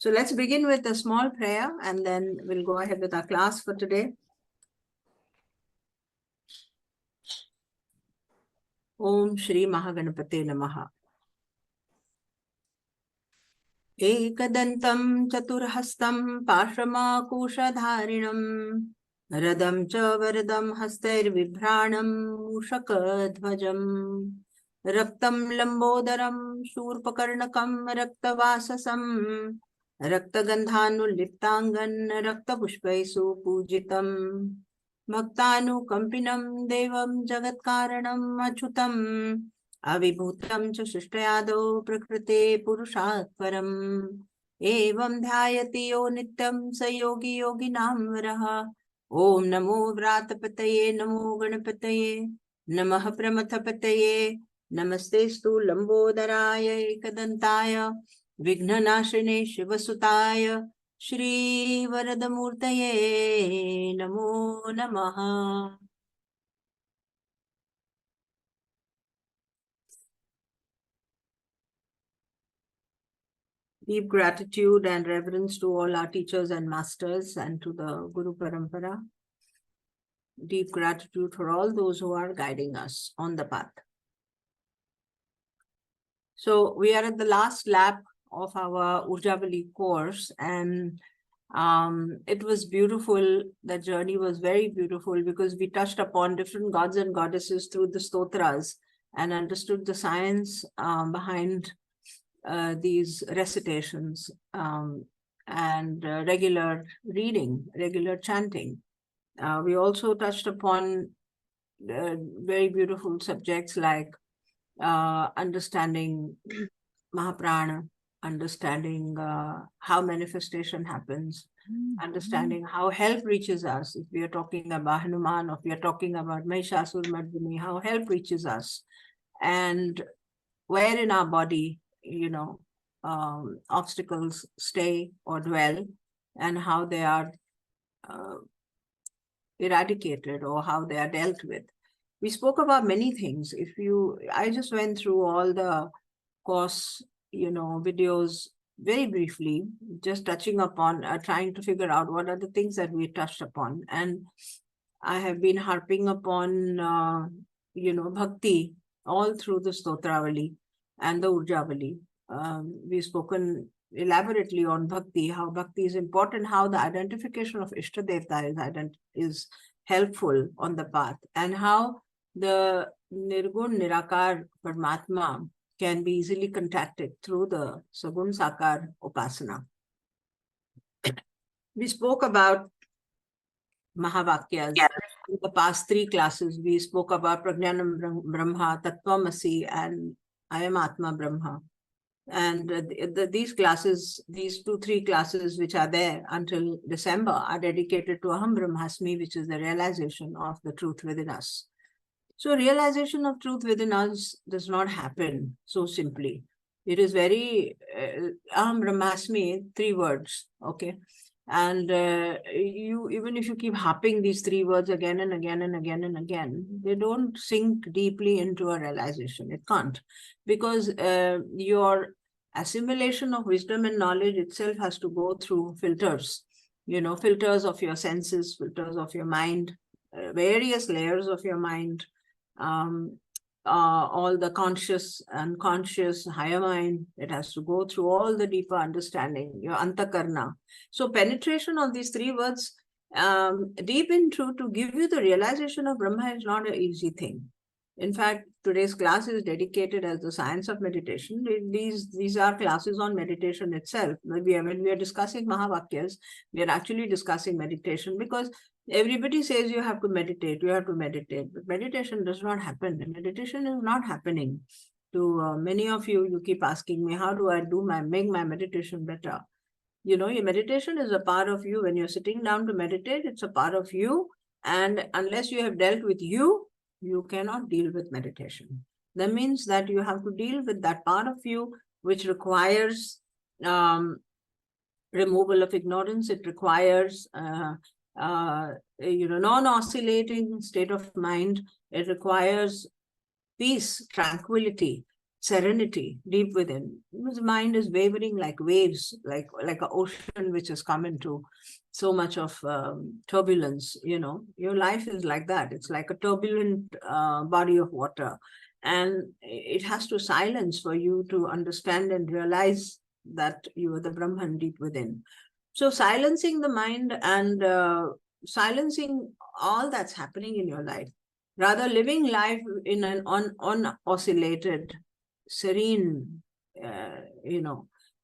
So let's begin with a small prayer and then we'll go ahead with our class for today. Om Shri Mahaganapate Namaha. Ekadantam chaturhastam pashramakushadharinam radam cha varadam hastair vibhranam mushakadhvajam raktam lambodaram shurpakarnakam raktavasasam raktagandhanuliptangan raktapushpaisu pujitam Bhaktanukampinam devam jagatkaranam achyutam Avibhutam cha shishtayado prakrite purushatparam Evam dhyayati yo nityam sa yogi yoginam varaha Om namo vratapataye namo ganapataye Namaha pramathapataye Namastestu lambodharaya ekadantaya Vignanashine shivasutaya Shri Varadamurtaye Namo Namaha. Deep gratitude and reverence to all our teachers and masters and to the Guru Parampara. Deep gratitude for all those who are guiding us on the path. So we are at the last lap of our Urjavali course, and it was beautiful. The journey was very beautiful because we touched upon different gods and goddesses through the stotras and understood the science behind these recitations and regular reading, regular chanting. We also touched upon very beautiful subjects like understanding Mahaprana, understanding how manifestation happens, understanding how help reaches us. If we are talking about Hanuman, or if we are talking about Mahishasura-mardini, how help reaches us, and where in our body, obstacles stay or dwell, and how they are eradicated or how they are dealt with. We spoke about many things. I just went through all the course, videos very briefly, just touching upon, trying to figure out what are the things that we touched upon. And I have been harping upon, bhakti all through the Stotravali and the Urjavali. We've spoken elaborately on bhakti, how bhakti is important, how the identification of Ishtadevta is helpful on the path, and how the Nirgun Nirakar Paramatma can be easily contacted through the Sagun Sakar Upasana. We spoke about Mahavakyas. In the past 3 classes, we spoke about Prajnanam Brahma, Tattvamasi, and Ayam Atma Brahma. And these 2-3 classes which are there until December are dedicated to Aham Brahmasmi, which is the realization of the truth within us. So realization of truth within us does not happen so simply. It is very Aham Brahmasmi, 3 words, okay? And even if you keep harping these 3 words again and again and again and again, they don't sink deeply into a realization. It can't, because your assimilation of wisdom and knowledge itself has to go through filters, filters of your senses, filters of your mind, various layers of your mind, all the conscious, unconscious, higher mind. It has to go through all the deeper understanding, your antakarna. So penetration of these 3 words deep into to give you the realization of Brahma is not an easy thing. In fact, today's class is dedicated as the science of meditation. These are classes on meditation itself. When we are discussing Mahavakyas, we are actually discussing meditation, because everybody says you have to meditate, but meditation does not happen. Meditation is not happening. To many of you, you keep asking me, how do I make my meditation better? Your meditation is a part of you. When you're sitting down to meditate, it's a part of you. And unless you have dealt with you cannot deal with meditation. That means that you have to deal with that part of you which requires removal of ignorance. It requires non-oscillating state of mind. It requires peace, tranquility. serenity deep within. His mind is wavering like waves, like an ocean which has come into so much of turbulence. Your life is like that. It's like a turbulent body of water, and it has to silence for you to understand and realize that you are the Brahman deep within. So silencing the mind and silencing all that's happening in your life, rather living life in an unoscillated, serene,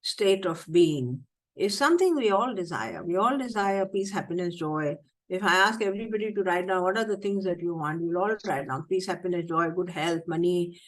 state of being, is something we all desire. We all desire peace, happiness, joy. If I ask everybody to write down what are the things that you want, you'll all write down peace, happiness, joy, good health, money,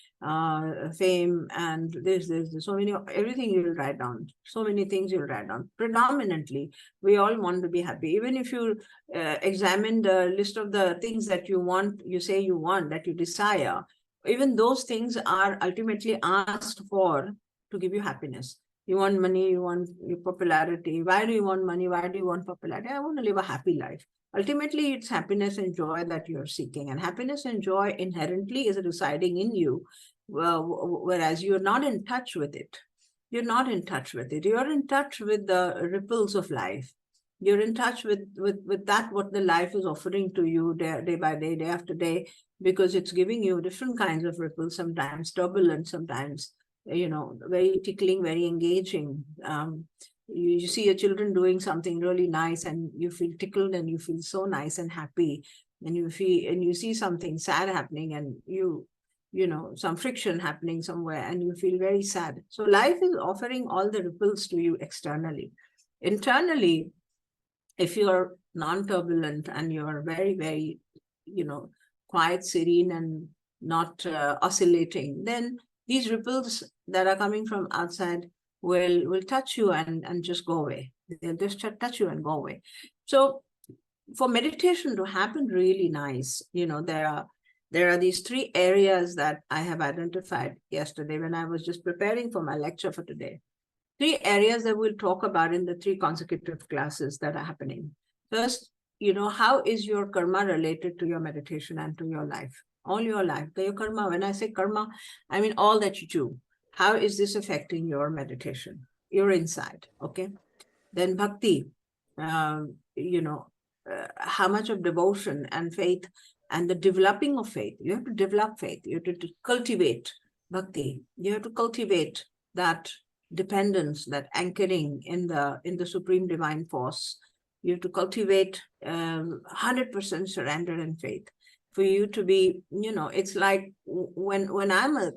fame, and this, so many, everything you'll write down. So many things you'll write down. Predominantly, we all want to be happy. Even if you examine the list of the things that you want, you say you want, that you desire, even those things are ultimately asked for to give you happiness. You want money, you want your popularity. Why do you want money? Why do you want popularity? I want to live a happy life. Ultimately, it's happiness and joy that you're seeking. And happiness and joy inherently is residing in you, whereas you're not in touch with it. You're not in touch with it. You're in touch with the ripples of life. You're in touch with that, what the life is offering to you day by day, day after day, because it's giving you different kinds of ripples, sometimes turbulent, sometimes, very tickling, very engaging. You see your children doing something really nice and you feel tickled and you feel so nice and happy, and you see something sad happening and some friction happening somewhere and you feel very sad. So life is offering all the ripples to you externally. Internally, if you're non-turbulent and you're very, very, quiet, serene, and not oscillating, then these ripples that are coming from outside will touch you and just go away. They'll just touch you and go away. So for meditation to happen really nice, there are these 3 areas that I have identified yesterday when I was just preparing for my lecture for today. 3 areas that we'll talk about in the 3 consecutive classes that are happening. First, how is your karma related to your meditation and to your life? All your life. Your karma, when I say karma, I mean all that you do. How is this affecting your meditation, your inside? Okay. Then bhakti, how much of devotion and faith and the developing of faith. You have to develop faith. You have to cultivate bhakti. You have to cultivate that dependence, that anchoring in the supreme divine force. You have to cultivate 100% surrender and faith for you to be, it's like when I'm a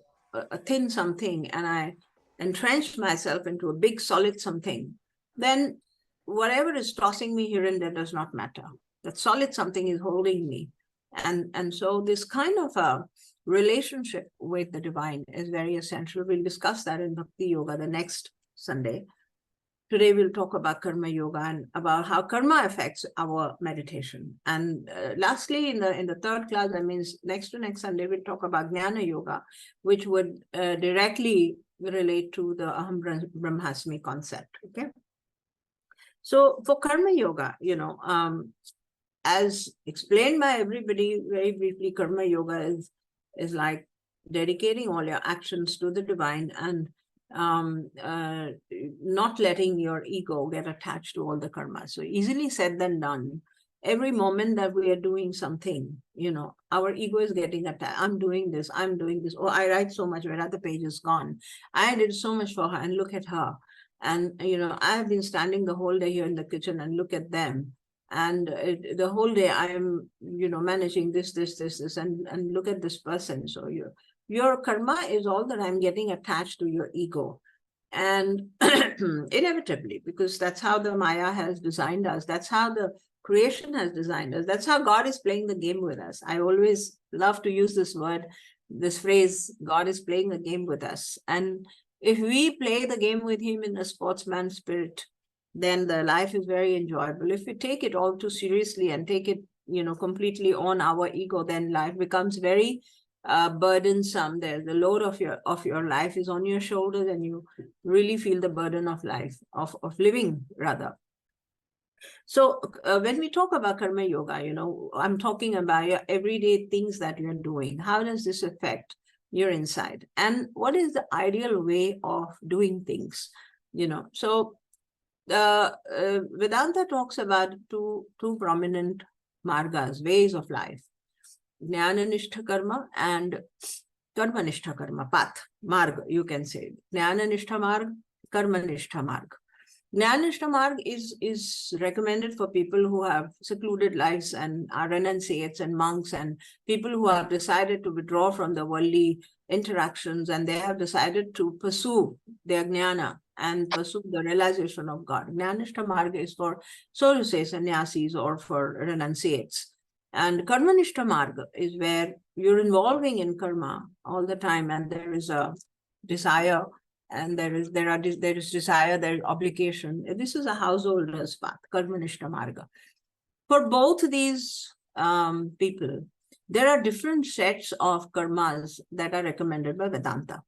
thin something and I entrench myself into a big solid something, then whatever is tossing me here and there does not matter. That solid something is holding me. And so this kind of a relationship with the divine is very essential. We'll discuss that in Bhakti Yoga the next Sunday. Today we'll talk about Karma Yoga and about how karma affects our meditation. And lastly, in the 3rd class, that means next to next Sunday, we'll talk about Jnana Yoga, which would directly relate to the Aham Brahmasmi concept. Okay. So for Karma Yoga, as explained by everybody very briefly, Karma Yoga is like dedicating all your actions to the divine and not letting your ego get attached to all the karma. So easily said than done. Every moment that we are doing something, our ego is getting attached. I'm doing this. Oh, I write so much. Where the page is gone? I did so much for her, and look at her. And I have been standing the whole day here in the kitchen, and look at them. And the whole day I am, managing this, and look at this person. So your karma is all that I'm getting attached to your ego. And inevitably, because that's how the Maya has designed us. That's how the creation has designed us. That's how God is playing the game with us. I always love to use this phrase, God is playing the game with us. And if we play the game with him in a sportsman spirit, then the life is very enjoyable. If we take it all too seriously and take it, completely on our ego, then life becomes very burdensome. The load of your life is on your shoulders, and you really feel the burden of life, of living rather. So when we talk about Karma Yoga, I'm talking about your everyday things that you're doing. How does this affect you're inside. And what is the ideal way of doing things? So Vedanta talks about two prominent margas, ways of life: Jnana-nishtha karma and Karma-nishtha karma, path, marg, you can say. Jnana-nishtha marg, Karma-nishtha marg. Jnana-nishtha marg is recommended for people who have secluded lives and are renunciates and monks and people who have decided to withdraw from the worldly interactions, and they have decided to pursue their jnana and pursue the realization of God. Jnana-nishtha marg is for, so to say, sannyasis or for renunciates. And Karma-nishtha marg is where you're involving in karma all the time, and there is a desire, and there is desire, there is obligation. This is a householder's path, Karma-nishtha marga. For both these people, there are different sets of karmas that are recommended by Vedanta.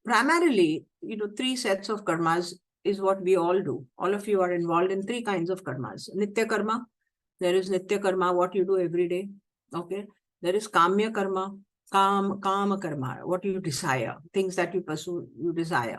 Primarily, 3 sets of karmas is what we all do. All of you are involved in 3 kinds of karmas. Nitya karma, there is Nitya karma, what you do every day. Okay. There is Kamya karma, Kama karma, what you desire, things that you pursue, you desire.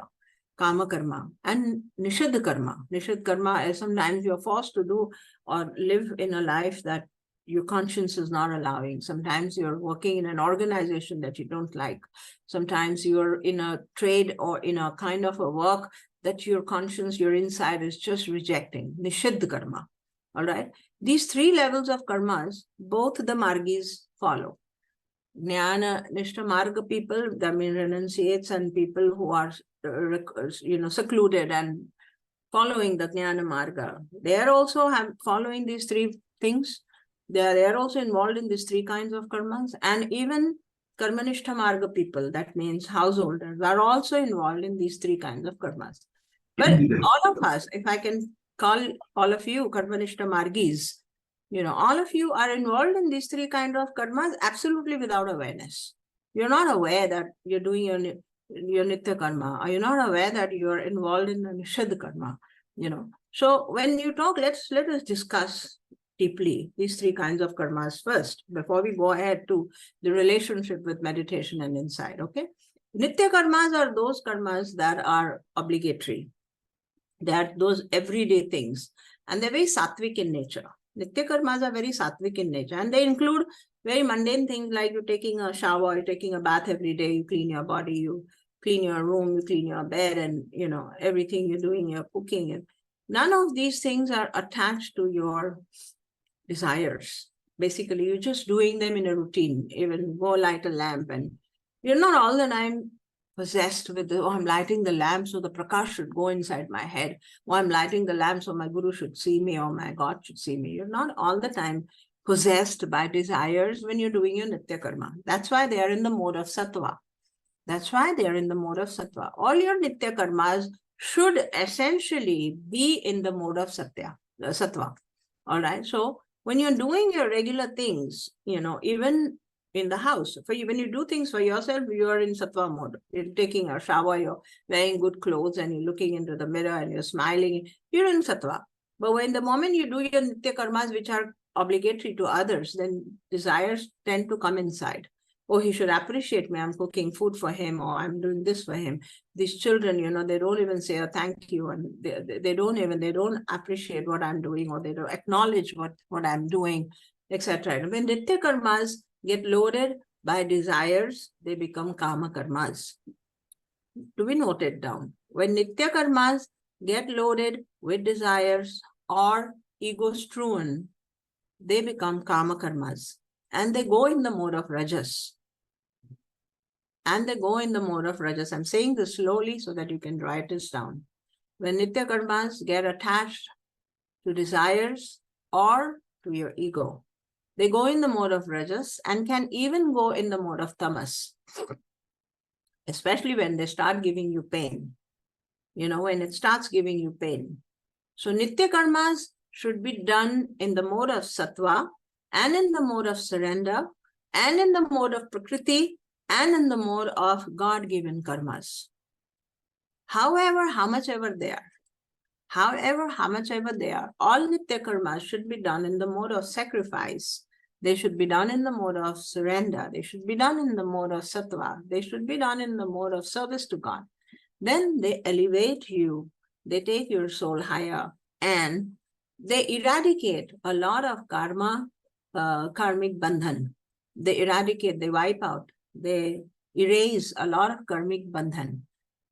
Kama karma. And Nishad karma. Nishad karma is sometimes you're forced to do or live in a life that your conscience is not allowing. Sometimes you're working in an organization that you don't like. Sometimes you're in a trade or in a kind of a work that your conscience, your inside is just rejecting. Nishad karma. All right. These 3 levels of karmas, both the margis follow. Jnana-nishtha marga people, that means renunciates and people who are, secluded and following the jnana marga. They are also following these 3 things. They are also involved in these 3 kinds of karmas. And even Karma-nishtha marga people, that means householders, are also involved in these 3 kinds of karmas. But all of us, if I can call all of you Karma-nishtha margis, all of you are involved in these 3 kinds of karmas absolutely without awareness. You're not aware that you're doing your nitya karma, or you're not aware that you're involved in the nishad karma. So when you talk, let us discuss deeply these 3 kinds of karmas first before we go ahead to the relationship with meditation and insight. Okay, nitya karmas are those karmas that are obligatory. They are those everyday things, and they're very sattvic in nature. Nitya karmas are very sattvic in nature, and they include very mundane things like you taking a shower, you're taking a bath every day, you clean your body, you clean your room, you clean your bed, and everything you're doing, you're cooking. And none of these things are attached to your desires. Basically, you're just doing them in a routine. Even go light a lamp, and you're not all the time possessed with I'm lighting the lamp so the prakash should go inside my head, or I'm lighting the lamp so my guru should see me, or my God should see me. You're not all the time possessed by desires when you're doing your nitya karma. That's why they are in the mode of sattva. That's why they are in the mode of sattva. All your nitya karmas should essentially be in the mode of sattva. All right. So when you're doing your regular things, even in the house, when you do things for yourself, you are in sattva mode. You're taking a shower, you're wearing good clothes, and you're looking into the mirror and you're smiling. You're in sattva. But when the moment you do your nitya karmas, which are obligatory to others, then desires tend to come inside. Oh, he should appreciate me. I'm cooking food for him, or I'm doing this for him. These children, they don't even say, oh, thank you. And they don't appreciate what I'm doing, or they don't acknowledge what I'm doing, etc. When nitya karmas get loaded by desires, they become kama karmas. Do we note it down? When nitya karmas get loaded with desires or ego strewn, they become kama karmas, and they go in the mode of rajas. I'm saying this slowly so that you can write this down. When nitya karmas get attached to desires or to your ego, they go in the mode of rajas and can even go in the mode of tamas, especially when they start giving you pain. When it starts giving you pain. So nitya karmas should be done in the mode of sattva, and in the mode of surrender, and in the mode of prakriti, and in the mode of God-given karmas. However, how much ever they are, all nitya karmas should be done in the mode of sacrifice, They should be done in the mode of surrender. They should be done in the mode of sattva. They should be done in the mode of service to God. Then they elevate you. They take your soul higher, and they eradicate a lot of karma, karmic bandhan. They eradicate, they wipe out, they erase a lot of karmic bandhan.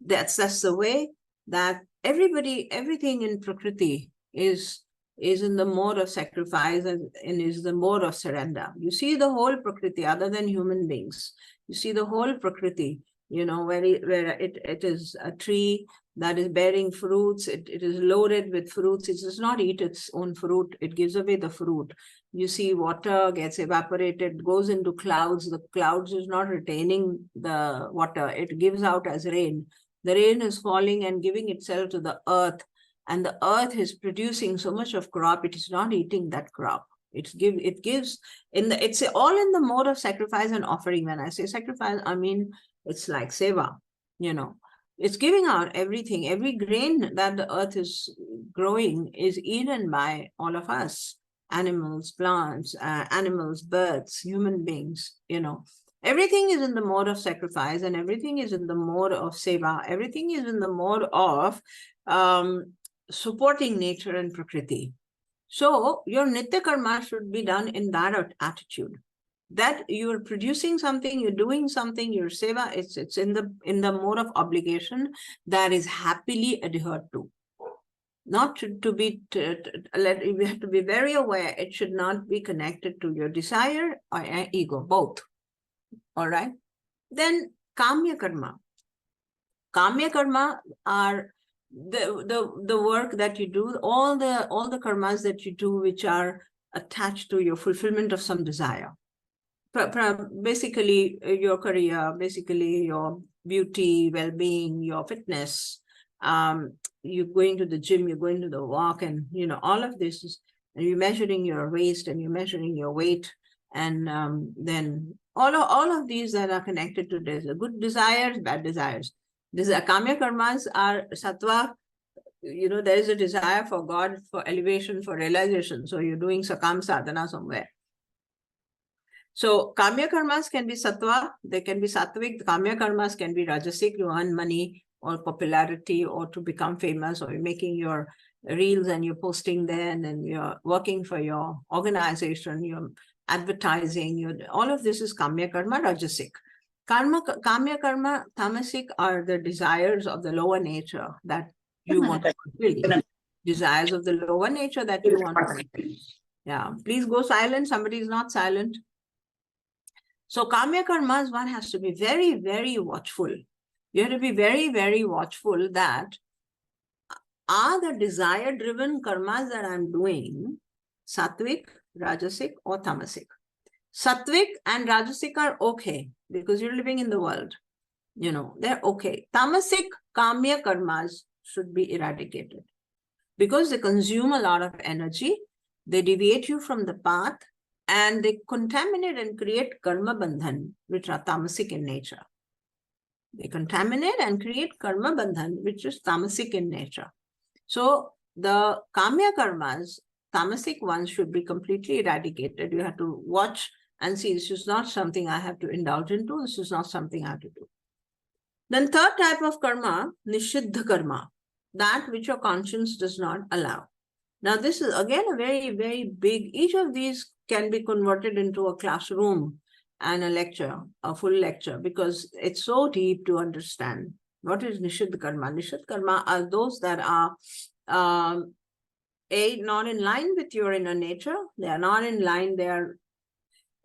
That's the way that everything in Prakriti is in the mode of sacrifice and is the mode of surrender. You see the whole Prakriti, other than human beings. You see the whole Prakriti, where it is a tree that is bearing fruits. It is loaded with fruits. It does not eat its own fruit. It gives away the fruit. You see water gets evaporated, goes into clouds. The clouds is not retaining the water. It gives out as rain. The rain is falling and giving itself to the earth. And the earth is producing so much of crop, it is not eating that crop. It's all in the mode of sacrifice and offering. When I say sacrifice, I mean it's like seva, It's giving out everything. Every grain that the earth is growing is eaten by all of us. Animals, plants, animals, birds, human beings, Everything is in the mode of sacrifice, and everything is in the mode of seva. Everything is in the mode of supporting nature and Prakriti. So your Nitya Karma should be done in that attitude, that you're producing something, you're doing something, your seva, it's in the mode of obligation that is happily adhered to. Not to be, you have to be very aware, it should not be connected to your desire or ego, both. All right. Then Kamya Karma. Kamya Karma are the work that you do, all the karmas that you do which are attached to your fulfillment of some desire. Basically your career, basically your beauty, well-being, your fitness, you're going to the gym, you're going to the walk, and all of this is, and you're measuring your waist and you're measuring your weight, and then all of these that are connected to this, good desires, bad desires. These Kamya Karmas are sattva. There is a desire for God, for elevation, for realization. So you're doing sakam sadhana somewhere. So Kamya Karmas can be sattva, they can be sattvic. Kamya Karmas can be rajasic, you earn money or popularity or to become famous, or you're making your reels and you're posting there, and then you're working for your organization, you're advertising, all of this is Kamya Karma, rajasic. Kamya Karma, tamasic are the desires of the lower nature that you want to fulfill. Desires of the lower nature that you want to fulfill. Yeah, please go silent. Somebody is not silent. So Kamya Karmas, one has to be very, very watchful. You have to be very, very watchful that are the desire-driven karmas that I'm doing sattvic, rajasic, or tamasic. Sattvic and rajasic are okay because you're living in the world. They're okay. Tamasic, Kamya Karmas should be eradicated because they consume a lot of energy. They deviate you from the path, and they contaminate and create karma bandhan, which are tamasic in nature. They contaminate and create karma bandhan, which is tamasic in nature. So the Kamya Karmas, tamasic ones, should be completely eradicated. You have to watch and see, this is not something I have to indulge into. This is not something I have to do. Then third type of karma, Nishiddha Karma, that which your conscience does not allow. Now this is again a very, very big, each of these can be converted into a classroom and a lecture, a full lecture, because it's so deep to understand. What is Nishiddha Karma? Nishiddha Karma are those that are not in line with your inner nature. They are not in line. They are,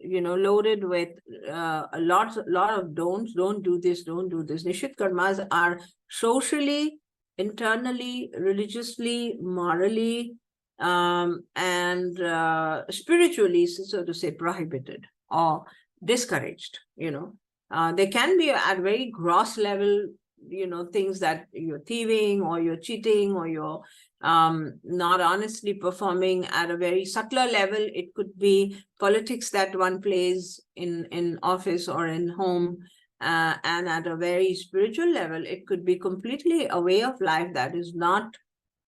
loaded with a lot of don'ts. Don't do this. Don't do this. Nishiddha Karmas are socially, internally, religiously, morally, and spiritually, so to say, prohibited or discouraged. They can be at very gross level, things that you're thieving or you're cheating or you're not honestly performing. At a very subtler level, it could be politics that one plays in office or in home. And at a very spiritual level, it could be completely a way of life that is not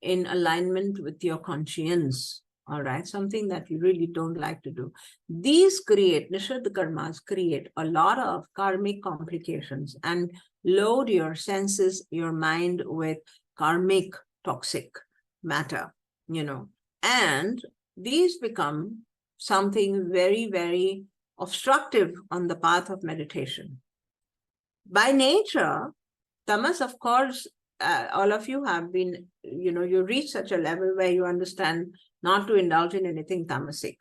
in alignment with your conscience. all right, something that you really don't like to do. These create, Nishiddha karmas create a lot of karmic complications and load your senses, your mind with karmic toxic matter, and these become something very, very obstructive on the path of meditation. By nature, tamas, of course, all of you have been, you reach such a level where you understand not to indulge in anything tamasic.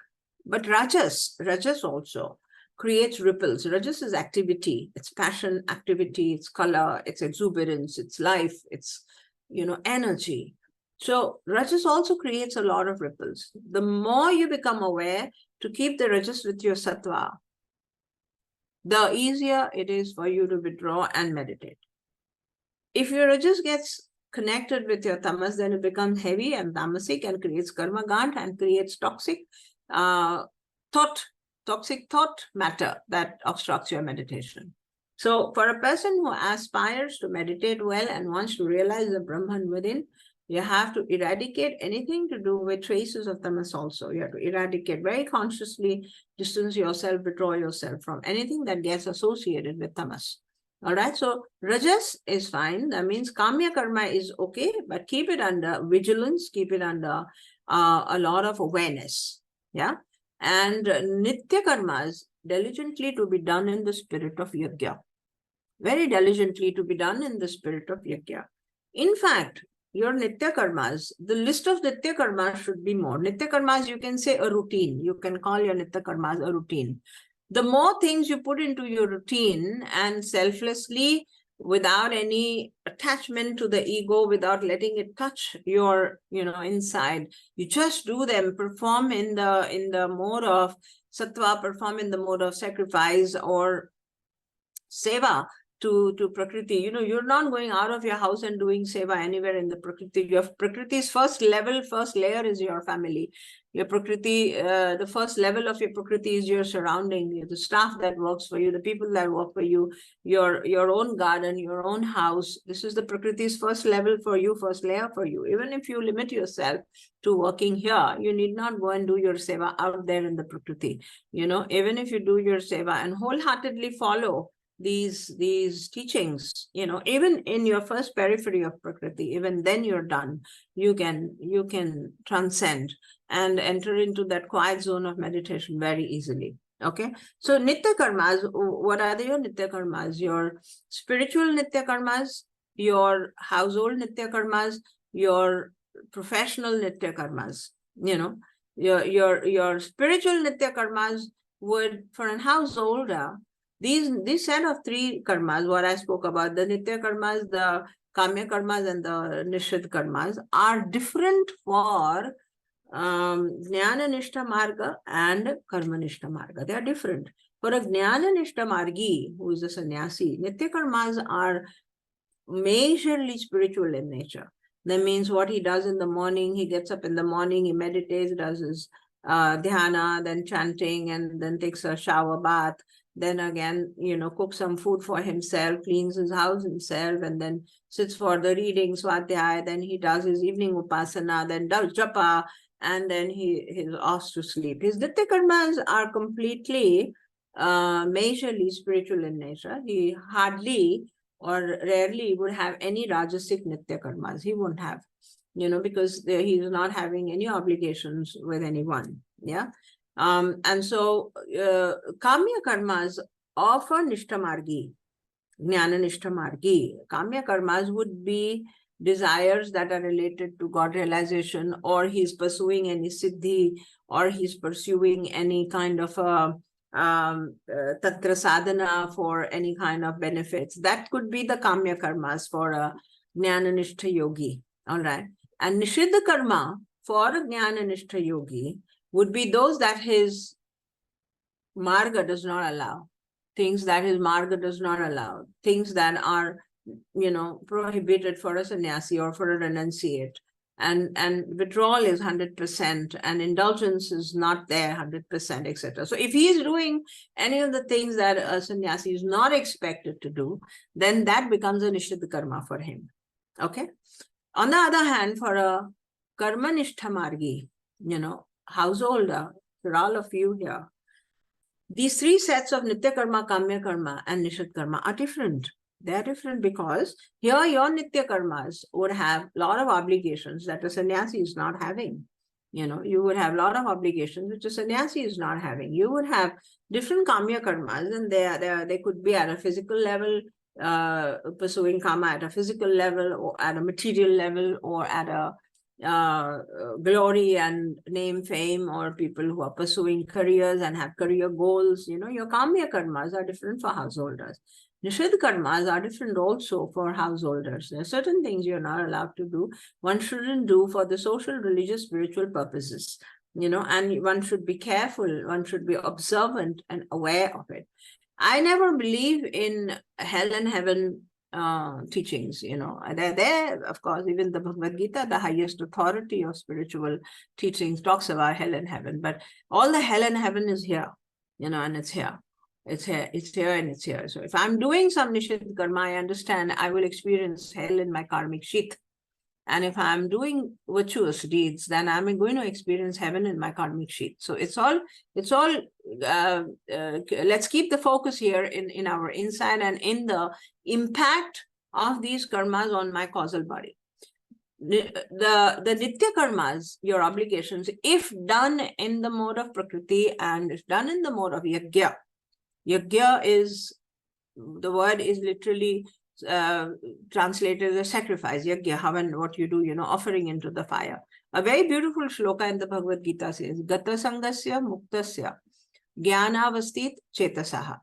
But rajas also creates ripples. Rajas is activity, it's passion, activity, it's color, it's exuberance, it's life, it's, energy. So rajas also creates a lot of ripples. The more you become aware to keep the rajas with your sattva, the easier it is for you to withdraw and meditate. If your rajas gets connected with your tamas, then it becomes heavy and tamasic and creates karma gant and creates toxic thought matter that obstructs your meditation. So for a person who aspires to meditate well and wants to realize the Brahman within, you have to eradicate anything to do with traces of tamas also. You have to eradicate very consciously, distance yourself, withdraw yourself from anything that gets associated with tamas. All right, so rajas is fine. That means kamya karma is okay, but keep it under vigilance, keep it under a lot of awareness. Yeah. And nitya karmas, diligently to be done in the spirit of yajna. Very diligently to be done in the spirit of yajna. In fact, your nitya karmas, the list of nitya karmas should be more. Nitya karmas, you can say a routine. You can call your nitya karmas a routine. The more things you put into your routine and selflessly, without any attachment to the ego, without letting it touch your, inside, you just do them, perform in the mode of sattva, perform in the mode of sacrifice or seva to Prakriti. You're not going out of your house and doing seva anywhere in the Prakriti. Your Prakriti's first layer is your family. Your Prakriti, the first level of your Prakriti is your surrounding, the staff that works for you, the people that work for you, your own garden, your own house. This is the Prakriti's first level for you, first layer for you. Even if you limit yourself to working here, you need not go and do your seva out there in the Prakriti. Even if you do your seva and wholeheartedly follow these teachings, even in your first periphery of Prakriti, even then you're done. You can transcend and enter into that quiet zone of meditation very easily. Okay, so nitya karmas, what are your nitya karmas? Your spiritual nitya karmas, your household nitya karmas, your professional nitya karmas. Your spiritual nitya karmas would, for an householder, these set of three karmas, what I spoke about, the nitya karmas, the kamya karmas, and the nishiddha karmas, are different for jnana nishta marga and karma nishta marga. They are different. For a jnana nishta margi, who is a sannyasi, nitya karmas are majorly spiritual in nature. That means what he does in the morning, he gets up in the morning, he meditates, does his dhyana, then chanting, and then takes a shower bath. Then again, cooks some food for himself, cleans his house himself, and then sits for the reading, swadhyaya. Then he does his evening upasana, then does japa, and then he's asked to sleep. His nitya karmas are completely, majorly spiritual in nature. He hardly or rarely would have any rajasic nitya karmas. He won't have, because he's not having any obligations with anyone. Yeah. And so kamya karmas offer nishtamargi, jnana nishtamargi. Kamya karmas would be desires that are related to God realization, or he's pursuing any siddhi, or he's pursuing any kind of tatra sadhana for any kind of benefits. That could be the kamya karmas for a jnana nishtha yogi. All right. And nishiddha karma for a jnana nishtha yogi would be those that his marga does not allow, things that his marga does not allow, things that are, prohibited for a sannyasi or for a renunciate. And withdrawal is 100%, and indulgence is not there 100%, etc. So if he is doing any of the things that a sannyasi is not expected to do, then that becomes a nishiddha karma for him. Okay. On the other hand, for a karma nishtha margi, householder, for all of you here, these three sets of Nitya Karma, Kamya Karma, and Nishad Karma are different. They are different because here your Nitya Karmas would have a lot of obligations that a sannyasi is not having. You would have a lot of obligations which a sannyasi is not having. You would have different Kamya Karmas, and they could be at a physical level, pursuing karma at a physical level, or at a material level, or at a glory and name, fame, or people who are pursuing careers and have career goals. Your Kamya Karmas are different for householders. Nishad Karmas are different also for householders. There are certain things you're not allowed to do. One shouldn't do for the social, religious, spiritual purposes. And one should be careful. One should be observant and aware of it. I never believe in hell and heaven teachings. They're there, of course. Even the Bhagavad Gita, the highest authority of spiritual teachings, talks about hell and heaven. But all the hell and heaven is here, and it's here. It's here, and it's here. So if I'm doing some Nishad Karma, I understand I will experience hell in my karmic sheath. And if I'm doing virtuous deeds, then I'm going to experience heaven in my karmic sheath. So it's all, let's keep the focus here in our insight and in the impact of these karmas on my causal body. The Nitya Karmas, your obligations, if done in the mode of Prakriti and if done in the mode of Yajna. Yajna is, the word is literally translated as sacrifice, Yajna, havan, what you do, offering into the fire. A very beautiful shloka in the Bhagavad Gita says, Gata Sangasya Muktasya Jnanavastit Chetasaha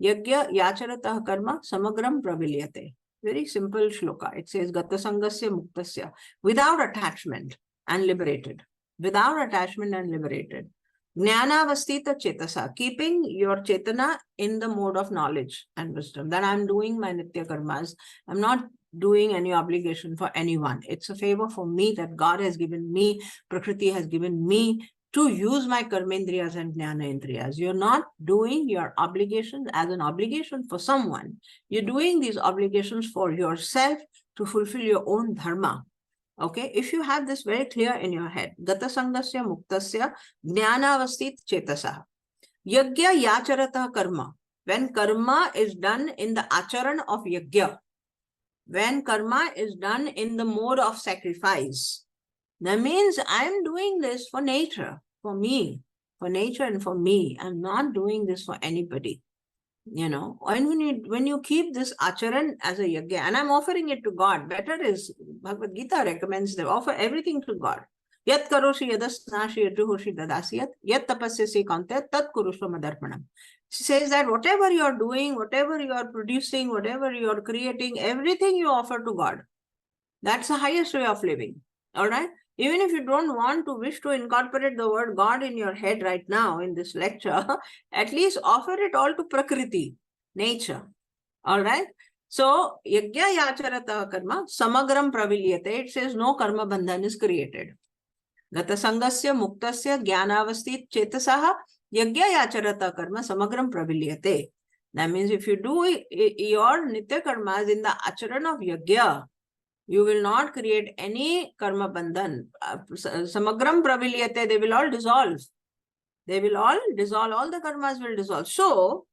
Yajna Yacharatah Karma Samagram Pravilyate. Very simple shloka. It says, Gata Sangasya Muktasya, without attachment and liberated. Without attachment and liberated. Jnanavastita Chetasa, keeping your Chetana in the mode of knowledge and wisdom. That I'm doing my Nitya Karmas. I'm not doing any obligation for anyone. It's a favor for me that God has given me, Prakriti has given me to use my Karmendriyas and Jnana Indriyas. You're not doing your obligations as an obligation for someone. You're doing these obligations for yourself to fulfill your own dharma. Okay, if you have this very clear in your head, Gata Sangasya Muktasya Jnanavastit Chetasaha. Yajna Yacharata Karma. When karma is done in the acharan of Yajna, when karma is done in the mode of sacrifice, that means I'm doing this for nature, for me, for nature and for me. I'm not doing this for anybody. And when you keep this acharan as a yajna, and I'm offering it to God, better is, Bhagavad Gita recommends them, offer everything to God. Yat karoshi yadasnashi yadruhoshi dadasiyat, yat tapasyasi kante tat kurusha madarpanam. She says that whatever you're doing, whatever you're producing, whatever you're creating, everything you offer to God. That's the highest way of living. All right? Even if you don't wish to incorporate the word God in your head right now in this lecture, at least offer it all to Prakriti, nature. All right? So, Yajna Yacharata Karma, Samagram Pravilyate. It says no karma bandhan is created. Gata Sangasya Muktasya Jnanavastit Chetasaha Yajna Yacharata Karma Samagram Pravilyate. That means if you do your Nitya Karmas in the acharan of Yajna, you will not create any karma bandhan. Samagram pravilyate, they will all dissolve. They will all dissolve, all the karmas will dissolve. So,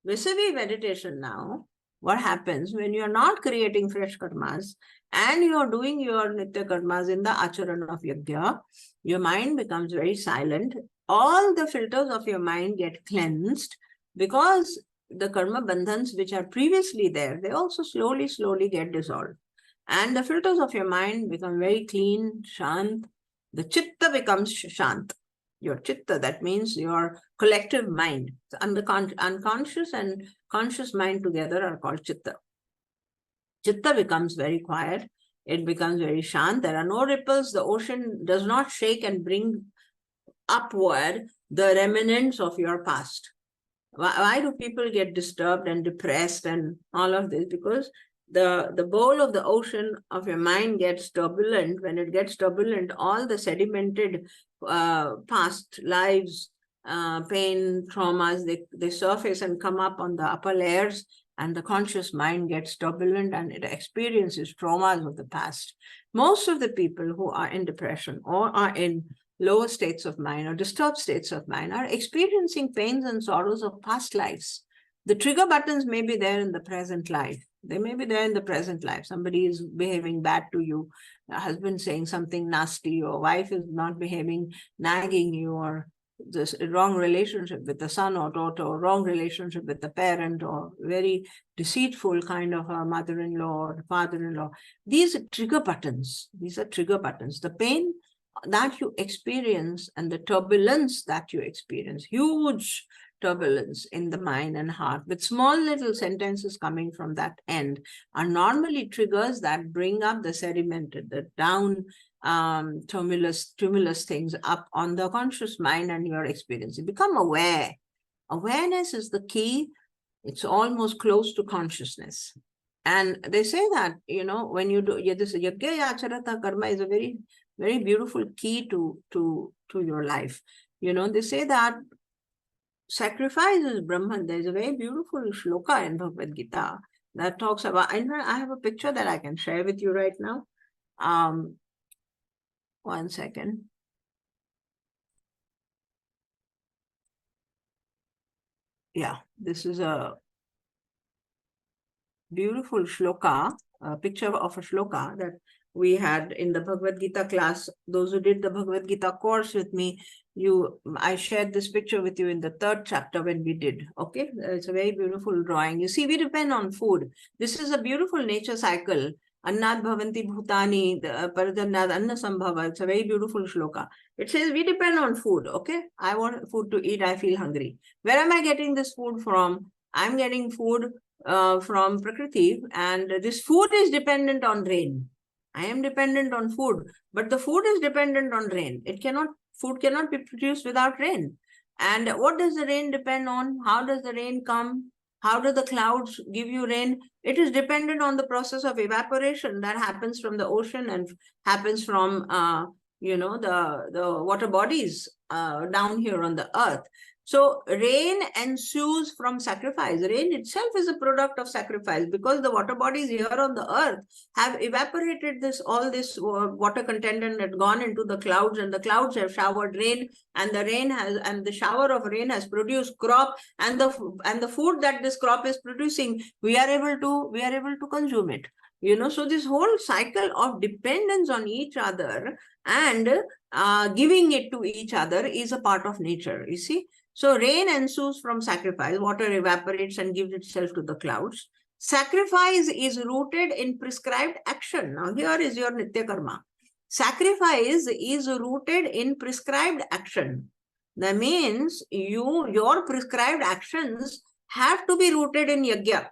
vis-a-vis meditation now, what happens when you are not creating fresh karmas and you are doing your nitya karmas in the acharan of yajna, your mind becomes very silent. All the filters of your mind get cleansed because the karma bandhans which are previously there, they also slowly get dissolved. And the filters of your mind become very clean, shant. The chitta becomes shant. Your chitta, that means your collective mind. And the unconscious and conscious mind together are called chitta. Chitta becomes very quiet. It becomes very shant. There are no ripples. The ocean does not shake and bring upward the remnants of your past. Why do people get disturbed and depressed and all of this? Because the bowl of the ocean of your mind gets turbulent. When it gets turbulent, all the sedimented past lives, pain, traumas, they surface and come up on the upper layers, and the conscious mind gets turbulent and it experiences traumas of the past. Most of the people who are in depression or are in lower states of mind or disturbed states of mind are experiencing pains and sorrows of past lives. The trigger buttons may be there in the present life. They may be there in the present life. Somebody is behaving bad to you, a husband saying something nasty, your wife is not behaving, nagging you, or this wrong relationship with the son or daughter, or wrong relationship with the parent, or very deceitful kind of a mother-in-law or father-in-law. These are trigger buttons. These are trigger buttons. The pain that you experience and the turbulence that you experience, huge turbulence in the mind and heart, with small little sentences coming from that end, are normally triggers that bring up the sedimented, the down tumulus things up on the conscious mind and your experience. You become aware. Awareness is the key. It's almost close to consciousness. And they say that, you know, when you do this yajna yacharata karma is a very, very beautiful key to your life. You know, they say that sacrifice is Brahman. There's a very beautiful shloka in Bhagavad Gita that talks about, and I have a picture that I can share with you right now. 1 second. Yeah, this is a beautiful shloka, a picture of a shloka that we had in the Bhagavad Gita class. Those who did the Bhagavad Gita course with me, I shared this picture with you in the 3rd chapter when we did. Okay, it's a very beautiful drawing. You see, we depend on food. This is a beautiful nature cycle. Annad bhavanti bhutani paradannad anna sambhava. It's a very beautiful shloka. It says we depend on food. Okay, I want food to eat. I feel hungry. Where am I getting this food from? I'm getting food from Prakriti, and this food is dependent on rain. I am dependent on food, but the food is dependent on rain. Food cannot be produced without rain. And what does the rain depend on? How does the rain come? How do the clouds give you rain? It is dependent on the process of evaporation that happens from the ocean and happens from the water bodies down here on the earth. So rain ensues from sacrifice. Rain itself is a product of sacrifice, because the water bodies here on the earth have evaporated all this water content and had gone into the clouds, and the clouds have showered rain, and the shower of rain has produced crop, and the food that this crop is producing, we are able to consume it. You know, so this whole cycle of dependence on each other and giving it to each other is a part of nature, you see. So rain ensues from sacrifice. Water evaporates and gives itself to the clouds. Sacrifice is rooted in prescribed action. Now here is your Nitya Karma. Sacrifice is rooted in prescribed action. That means your prescribed actions have to be rooted in yajna.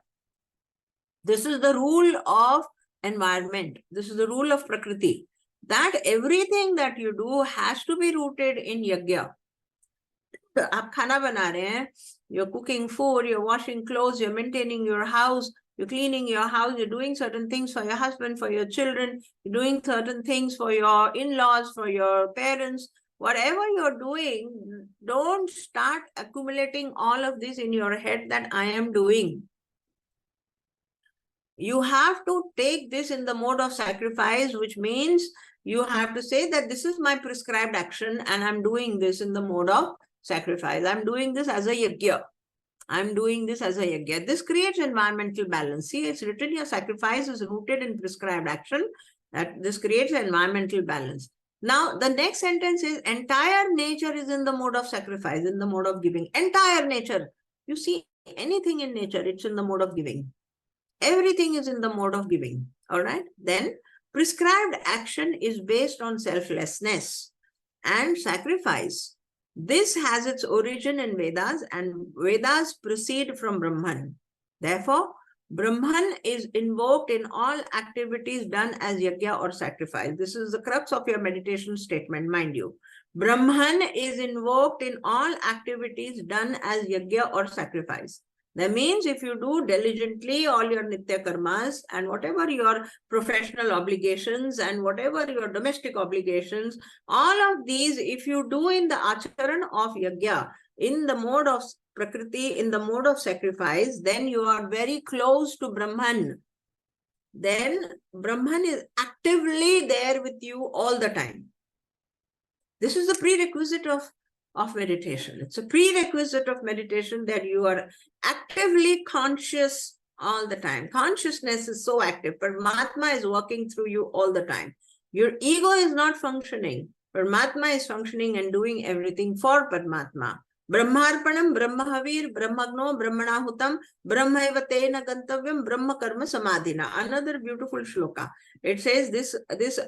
This is the rule of environment. This is the rule of Prakriti. That everything that you do has to be rooted in yajna. आप खाना बना रहे हैं, you're cooking food, you're washing clothes, you're maintaining your house, you're cleaning your house, you're doing certain things for your husband, for your children, you're doing certain things for your in-laws, for your parents. Whatever you're doing, don't start accumulating all of this in your head that I am doing. You have to take this in the mode of sacrifice, which means you have to say that this is my prescribed action and I'm doing this in the mode of sacrifice. I'm doing this as a yajna. I'm doing this as a yajna. This creates environmental balance. See, it's written here, sacrifice is rooted in prescribed action. That this creates environmental balance. Now, the next sentence is, entire nature is in the mode of sacrifice, in the mode of giving. Entire nature. You see, anything in nature, it's in the mode of giving. Everything is in the mode of giving. All right. Then, prescribed action is based on selflessness and sacrifice. This has its origin in Vedas, and Vedas proceed from Brahman. Therefore, Brahman is invoked in all activities done as yajna or sacrifice. This is the crux of your meditation statement, mind you. Brahman is invoked in all activities done as yajna or sacrifice. That means if you do diligently all your nitya karmas and whatever your professional obligations and whatever your domestic obligations, all of these, if you do in the acharan of yajna, in the mode of Prakriti, in the mode of sacrifice, then you are very close to Brahman. Then Brahman is actively there with you all the time. This is the prerequisite of meditation. It's a prerequisite of meditation that you are actively conscious all the time. Consciousness is so active. Paramatma is working through you all the time. Your ego is not functioning. Paramatma is functioning and doing everything for Paramatma. Brahmarpanam, Brahmahavir, Brahmagno, Brahmanahutam, Brahmaiva tena gantavyam, Brahma karma samadhina. Another beautiful shloka. It says this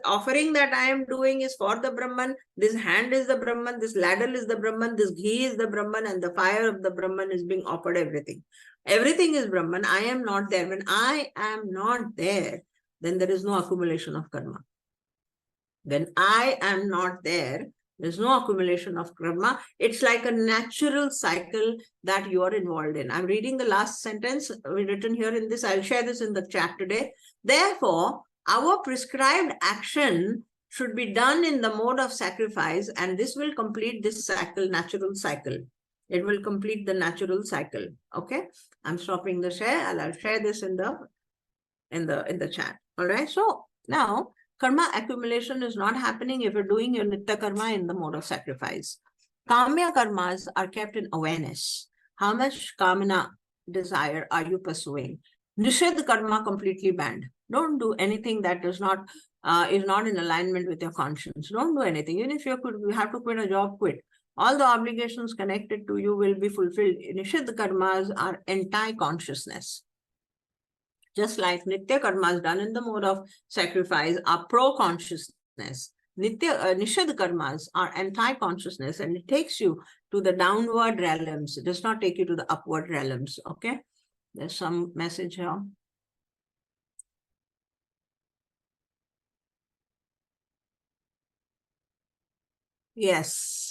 offering that I am doing is for the Brahman. This hand is the Brahman. This ladle is the Brahman. This ghee is the Brahman, and the fire of the Brahman is being offered. Everything. Everything is Brahman. I am not there. When I am not there, then there is no accumulation of karma. When I am not there, there's no accumulation of karma. It's like a natural cycle that you are involved in. I'm reading the last sentence written here in this. I'll share this in the chat today. Therefore, our prescribed action should be done in the mode of sacrifice, and this will complete this cycle, natural cycle. It will complete the natural cycle. Okay, I'm stopping the share, and I'll share this in the chat. All right. So now, karma accumulation is not happening if you're doing your nitya karma in the mode of sacrifice. Kamya karmas are kept in awareness. How much kamana, desire, are you pursuing? Nishad karma completely banned. Don't do anything that is not in alignment with your conscience. Don't do anything. Even if you have to quit a job, quit. All the obligations connected to you will be fulfilled. Nishad karmas are anti-consciousness. Just like Nitya karmas done in the mode of sacrifice are pro-consciousness. Nishad karmas are anti-consciousness, and it takes you to the downward realms. It does not take you to the upward realms. Okay? There's some message here. Yes.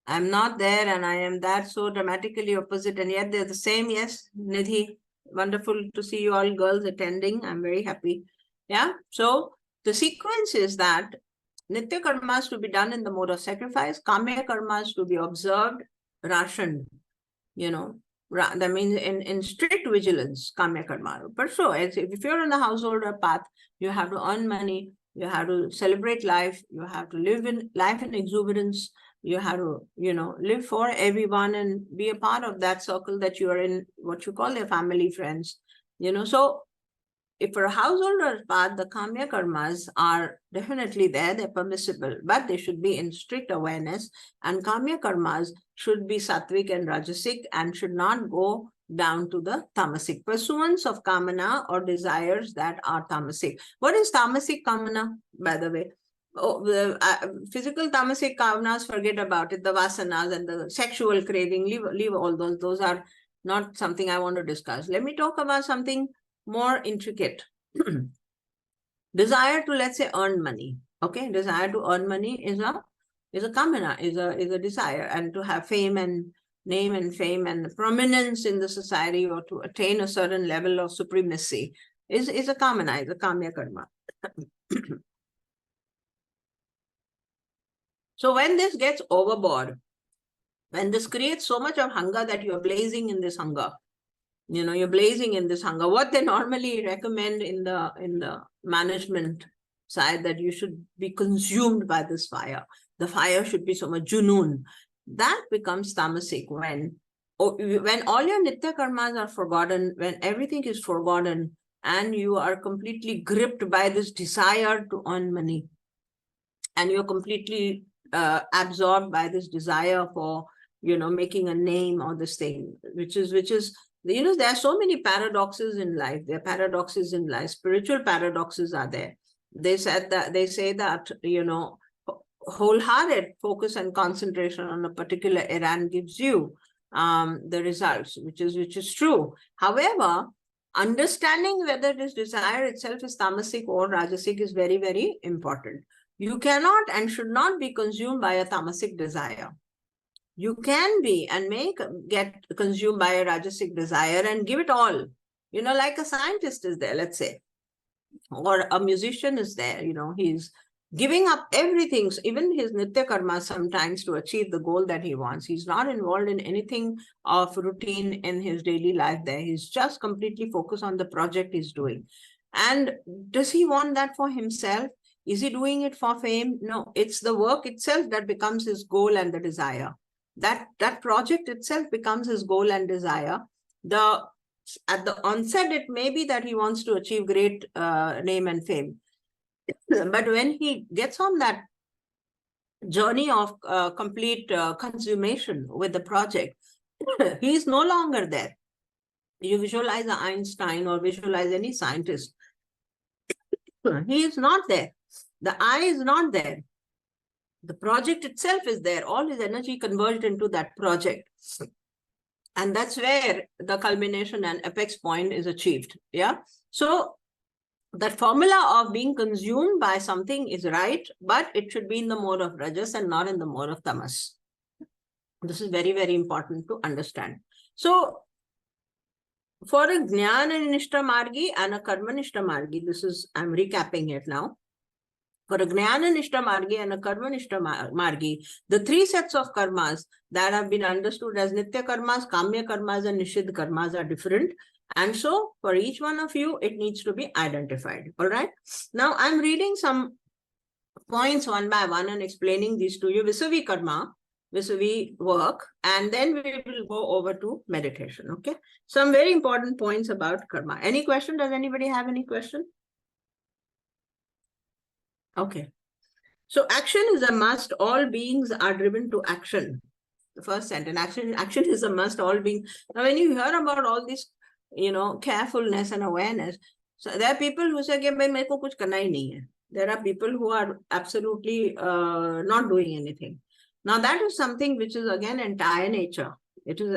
I'm not there and I am that, so dramatically opposite, and yet they're the same. Yes, Nidhi, wonderful to see you all girls attending. I'm very happy. Yeah, so the sequence is that Nitya karmas to be done in the mode of sacrifice, Kamya karmas to be observed, rationed, that means in strict vigilance, Kamya karma. But so, if you're on the householder path, you have to earn money, you have to celebrate life, you have to live in life in exuberance, you have to, live for everyone and be a part of that circle that you are in, what you call your family, friends. So if for a householder's path, the Kamya karmas are definitely there, they're permissible, but they should be in strict awareness. And Kamya karmas should be sattvic and rajasic and should not go down to the tamasic. Pursuance of kamana or desires that are tamasic. What is tamasic kamana, by the way? Physical tamasic kamanas, forget about it. The vasanas and the sexual craving, leave all those. Those are not something I want to discuss. Let me talk about something more intricate. Desire to, let's say, earn money. Okay, desire to earn money is a kamana, is a desire, and to have fame and name and fame and prominence in the society, or to attain a certain level of supremacy is a kamana, is a kamya karma. So when this gets overboard, when this creates so much of hunger that you're blazing in this hunger, you're blazing in this hunger, what they normally recommend in the management side, that you should be consumed by this fire. The fire should be so much junoon. That becomes tamasic when all your nitya karmas are forgotten, when everything is forgotten, and you are completely gripped by this desire to earn money, and you're completely absorbed by this desire for making a name or this thing, which is there are so many paradoxes in life. There are paradoxes in life. Spiritual paradoxes are there. They say that wholehearted focus and concentration on a particular errand gives you the results, which is true. However, understanding whether this desire itself is tamasic or rajasic is very, very important. You cannot and should not be consumed by a tamasic desire. You can be and get consumed by a rajasic desire and give it all. Like a scientist is there, let's say, or a musician is there, he's giving up everything, even his nitya karma sometimes, to achieve the goal that he wants. He's not involved in anything of routine in his daily life there. He's just completely focused on the project he's doing. And does he want that for himself? Is he doing it for fame? No, it's the work itself that becomes his goal and the desire. That project itself becomes his goal and desire. At the onset, it may be that he wants to achieve great name and fame. But when he gets on that journey of complete consummation with the project, he is no longer there. You visualize Einstein or visualize any scientist. He is not there. The I is not there. The project itself is there. All his energy converged into that project. And that's where the culmination and apex point is achieved. Yeah. So that formula of being consumed by something is right, but it should be in the mode of rajas and not in the mode of tamas. This is very, very important to understand. So for a Jnana Nishta Margi and a Karma Nishta Margi, I'm recapping it now. For a Jnana Nishta Margi and a Karma Nishta Margi, the three sets of karmas that have been understood as Nitya Karmas, Kamya Karmas, and Nishidh Karmas are different. And so for each one of you, it needs to be identified. All right. Now I'm reading some points one by one and explaining these to you. Visavi Karma, Visavi work, and then we will go over to meditation. Okay. Some very important points about karma. Any question? Does anybody have any question? Okay. So action is a must. All beings are driven to action. The first sentence, action is a must. All beings. Now, when you hear about all this, carefulness and awareness, so there are people who say, "Mere ko kuch karna hi nahi hai." There are people who are absolutely not doing anything. Now, that is something which is again entire nature. It is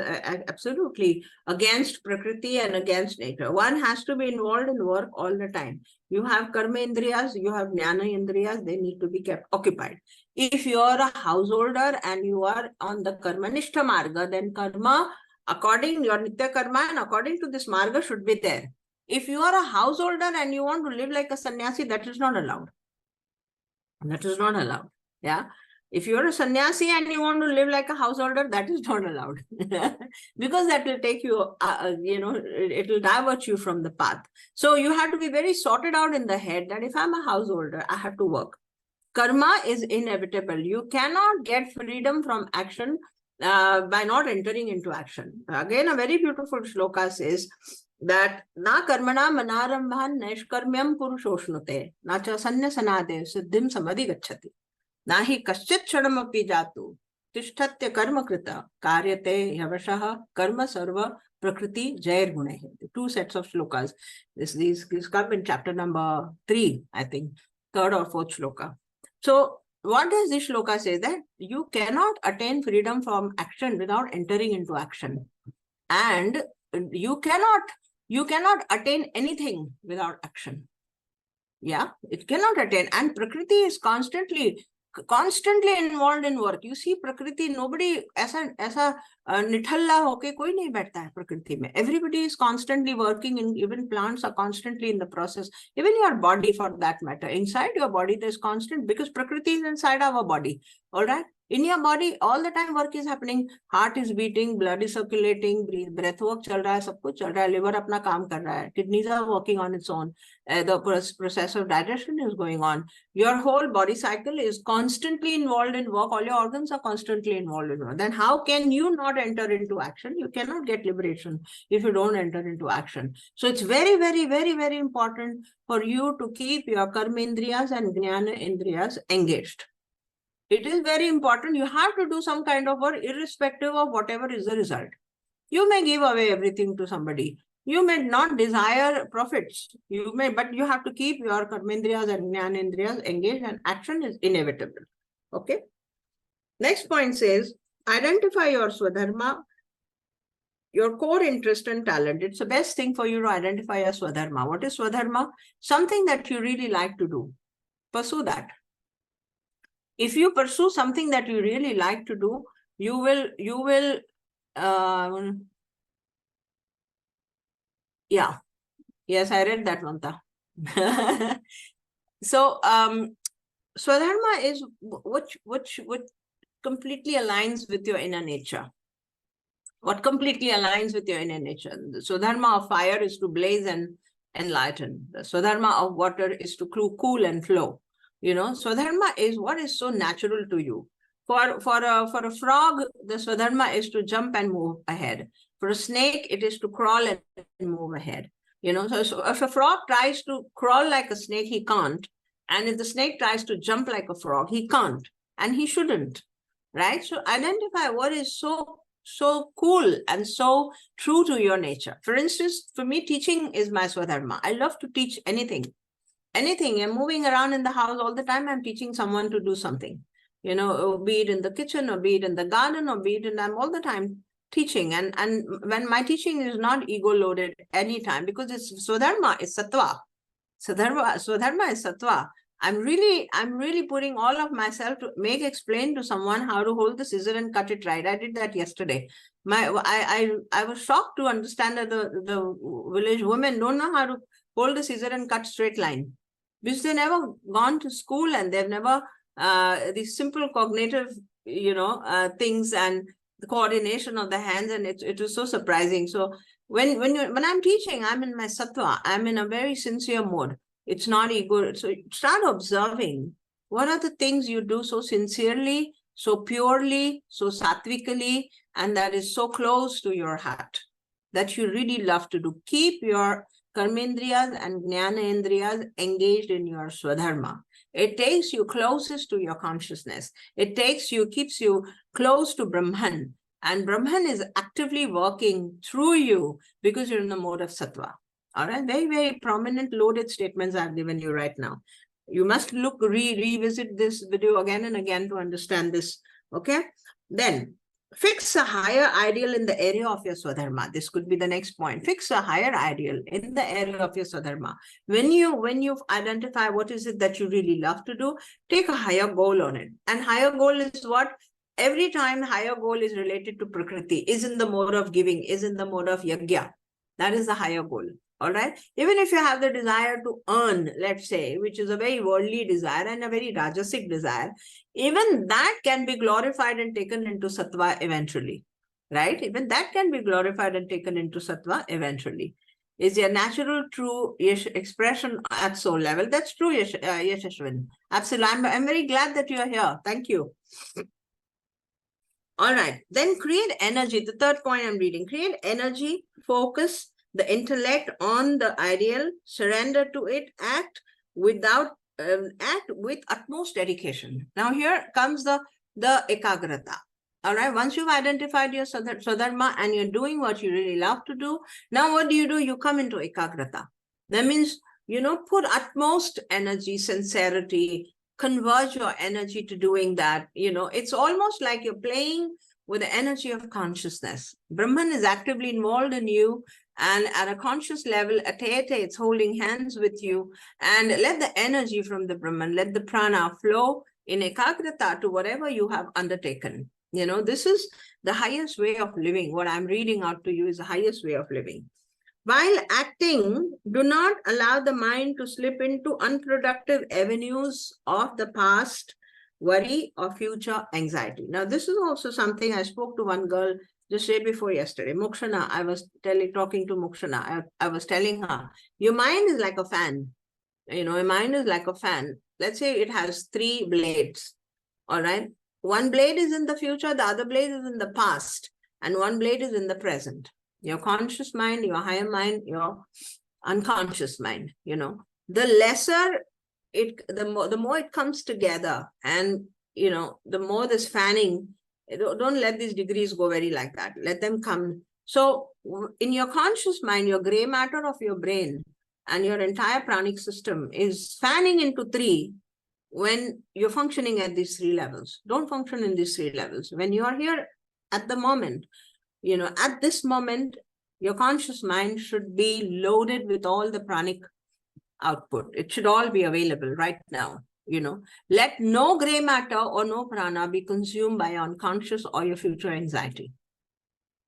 absolutely against Prakriti and against nature. One has to be involved in work all the time. You have Karma Indriyas, you have Jnana Indriyas, they need to be kept occupied. If you are a householder and you are on the Karma Nishtha Marga, then Karma, according your Nitya Karma and according to this Marga should be there. If you are a householder and you want to live like a sannyasi, that is not allowed. That is not allowed. Yeah. If you're a sannyasi and you want to live like a householder, that is not allowed. Because that will take you, it will divert you from the path. So you have to be very sorted out in the head that if I'm a householder, I have to work. Karma is inevitable. You cannot get freedom from action by not entering into action. Again, a very beautiful shloka says that na karmana manarambhan naishkarmyam purushoshnuте na cha sanyasanade siddhim samadhi gacchati. Nahi kaschit kshanamapi jatu tishtatya karma krita karyate yavashaha karma sarva prakriti jair gunehe. Two sets of shlokas. These come in chapter number 3, I think, third or fourth shloka. So what does this shloka say? That you cannot attain freedom from action without entering into action. And you cannot attain anything without action. Yeah, it cannot attain. And Prakriti is constantly involved in work. You see Prakriti, nobody ऐसा निठल्ला होके कोई नहीं बैठता है प्रकृति में. Everybody is constantly working, and even plants are constantly in the process. Even your body, for that matter, inside your body there's constant, because Prakriti is inside our body. All right. In your body, all the time work is happening. Heart is beating, blood is circulating, breath work चल रहा है, सब कुछ चल रहा है, liver अपना काम कर रहा है, kidneys are working on its own, the process of digestion is going on. Your whole body cycle is constantly involved in work. All your organs are constantly involved in work. Then how can you not enter into action? You cannot get liberation if you don't enter into action. So it's very, very, very, very important for you to keep your karma indriyas and jnana indriyas engaged. It is very important. You have to do some kind of work irrespective of whatever is the result. You may give away everything to somebody. You may not desire profits. You may, but you have to keep your karmendriyas and jnanendriyas engaged, and action is inevitable. Okay. Next point says, identify your swadharma, your core interest and talent. It's the best thing for you to identify your swadharma. What is swadharma? Something that you really like to do. Pursue that. If you pursue something that you really like to do, you will yeah. Yes, I read that, Manta. So swadharma is what completely aligns with your inner nature. What completely aligns with your inner nature. The swadharma of fire is to blaze and enlighten. The swadharma of water is to cool and flow. Swadharma is what is so natural to you. For a frog, the Swadharma is to jump and move ahead. For a snake, it is to crawl and move ahead. So if a frog tries to crawl like a snake, he can't. And if the snake tries to jump like a frog, he can't. And he shouldn't, right? So identify what is so cool and so true to your nature. For instance, for me, teaching is my Swadharma. I love to teach anything. I'm moving around in the house all the time. I'm teaching someone to do something, be it in the kitchen or be it in the garden or be it in, I'm all the time teaching. And when my teaching is not ego loaded anytime, because it's Swadharma, it's Sattva. Swadharma is Sattva. I'm really putting all of myself to explain to someone how to hold the scissor and cut it right. I did that yesterday. I was shocked to understand that the village women don't know how to hold the scissor and cut straight line, because they've never gone to school and they've never these simple cognitive things and the coordination of the hands, and it was so surprising. So when I'm teaching, I'm in my Sattva. I'm in a very sincere mode. It's not ego. So start observing what are the things you do so sincerely, so purely, so sattvically, and that is so close to your heart that you really love to do. Keep your karmendriyas and jnanendriyas engaged in your Swadharma. It takes you closest to your consciousness. It keeps you close to Brahman. And Brahman is actively working through you because you're in the mode of Sattva. All right, very, very prominent loaded statements I've given you right now. You must revisit this video again and again to understand this. Okay, then fix a higher ideal in the area of your Swadharma. This could be the next point. Fix a higher ideal in the area of your Swadharma. When you've identified what is it that you really love to do, take a higher goal on it. And higher goal is what? Every time higher goal is related to Prakriti, is in the mode of giving, is in the mode of yajna. That is the higher goal. All right. Even if you have the desire to earn, let's say, which is a very worldly desire and a very rajasic desire, even that can be glorified and taken into Sattva eventually. Right? Even that can be glorified and taken into Sattva eventually. Is your natural, true expression at soul level. That's true, Yashashwin. Absolutely. I'm very glad that you are here. Thank you. All right. Then create energy. The third point I'm reading. Create energy, focus the intellect on the ideal, surrender to it, act with utmost dedication. Now here comes the ekagrata. All right, once you've identified your Swadharma and you're doing what you really love to do, now what do? You come into ekagrata. That means, put utmost energy, sincerity, converge your energy to doing that. It's almost like you're playing with the energy of consciousness. Brahman is actively involved in you, and at a conscious level, it's holding hands with you, and let the energy from the Brahman, let the prana flow in ekagrata to whatever you have undertaken. This is the highest way of living. What I'm reading out to you is the highest way of living. While acting, do not allow the mind to slip into unproductive avenues of the past, worry, or future anxiety. Now, this is also something I spoke to one girl just day before yesterday. Mokshana, I was talking to Mokshana. I was telling her, your mind is like a fan. Your mind is like a fan. Let's say it has 3 blades. All right. One blade is in the future, the other blade is in the past, and one blade is in the present. Your conscious mind, your higher mind, your unconscious mind. The lesser the more it comes together, and the more this fanning. Don't let these degrees go very like that. Let them come. So in your conscious mind, your gray matter of your brain and your entire pranic system is fanning into 3 when you're functioning at these 3 levels. Don't function in these 3 levels. When you are here at the moment, at this moment, your conscious mind should be loaded with all the pranic output. It should all be available right now. Let no gray matter or no prana be consumed by your unconscious or your future anxiety.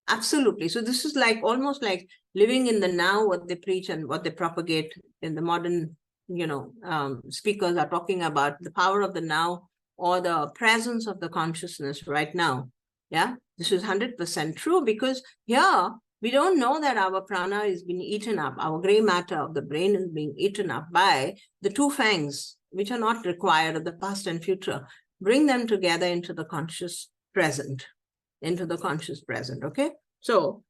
Absolutely. So this is almost like living in the now, what they preach and what they propagate in the modern, speakers are talking about the power of the now or the presence of the consciousness right now. Yeah, this is 100% true, because here we don't know that our prana is being eaten up. Our gray matter of the brain is being eaten up by the 2 fangs which are not required of the past and future, bring them together into the conscious present, okay? So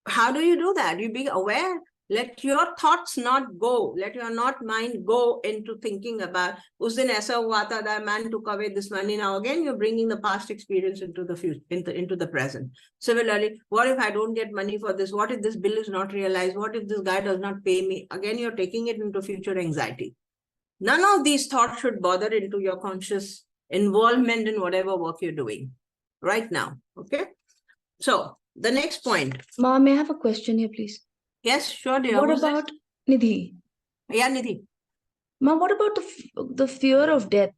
how do you do that? You be aware. Let your thoughts not go. Let your mind go into thinking about, us din aisa hua tha, that man took away this money. Now again, you're bringing the past experience into the future, into the present. Similarly, what if I don't get money for this? What if this bill is not realized? What if this guy does not pay me? Again, you're taking it into future anxiety. None of these thoughts should bother into your conscious involvement in whatever work you're doing right now. Okay. So the next point. Ma, may I have a question here, please? Yes, sure, dear. What about Nidhi? Yeah, Nidhi. Ma, what about the fear of death?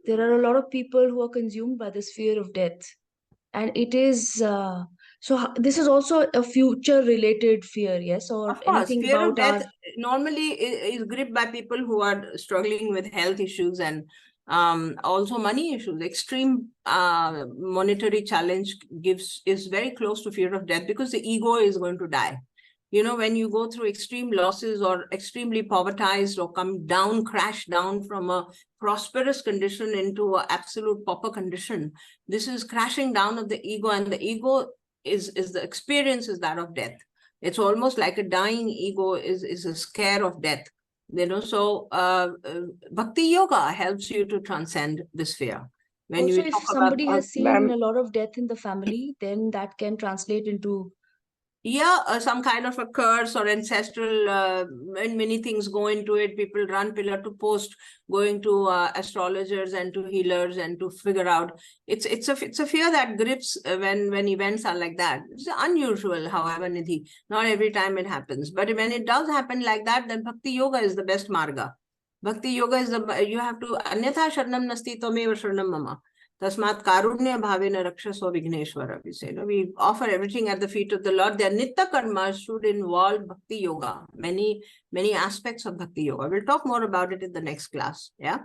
There are a lot of people who are consumed by this fear of death. And it is, this is also a future-related fear, yes? Or of course, anything fear about of death normally is gripped by people who are struggling with health issues and also money issues. Extreme monetary challenge is very close to fear of death because the ego is going to die. You know, when you go through extreme losses or extremely povertized or crash down from a prosperous condition into an absolute pauper condition, this is crashing down of the ego, and the ego is the experience is that of death. It's almost like a dying ego is a scare of death. You know, so Bhakti Yoga helps you to transcend this fear. When also, if somebody has seen a lot of death in the family, then that can translate into some kind of a curse or ancestral, and many things go into it. People run pillar to post, going to astrologers and to healers and to figure out. It's a fear that grips when events are like that. It's unusual, however, Nidhi. Not every time it happens, but when it does happen like that, then Bhakti Yoga is the best marga. Bhakti Yoga is you have to anyatha sharanam nasti tvameva sharanam mama. Tasmat karunya bhavena rakshasva vigneshwara. We say, we offer everything at the feet of the Lord. Their nitta karmas should involve Bhakti Yoga, many aspects of Bhakti Yoga. We'll talk more about it in the next class. Yeah.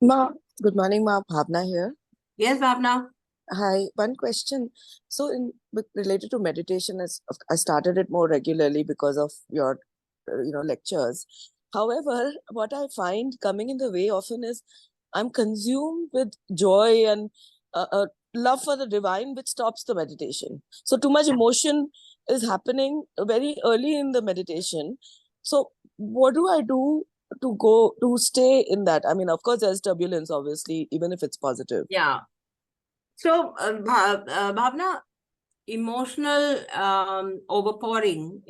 Ma, good morning, Ma. Bhavna here. Yes, Bhavna. Hi. One question. So, related to meditation, I started it more regularly because of your, lectures. However, what I find coming in the way often is I'm consumed with joy and love for the divine, which stops the meditation. So too much emotion is happening very early in the meditation. So what do I do to stay in that? I mean, of course, there's turbulence, obviously, even if it's positive. Yeah. So, Bhavna, emotional overpouring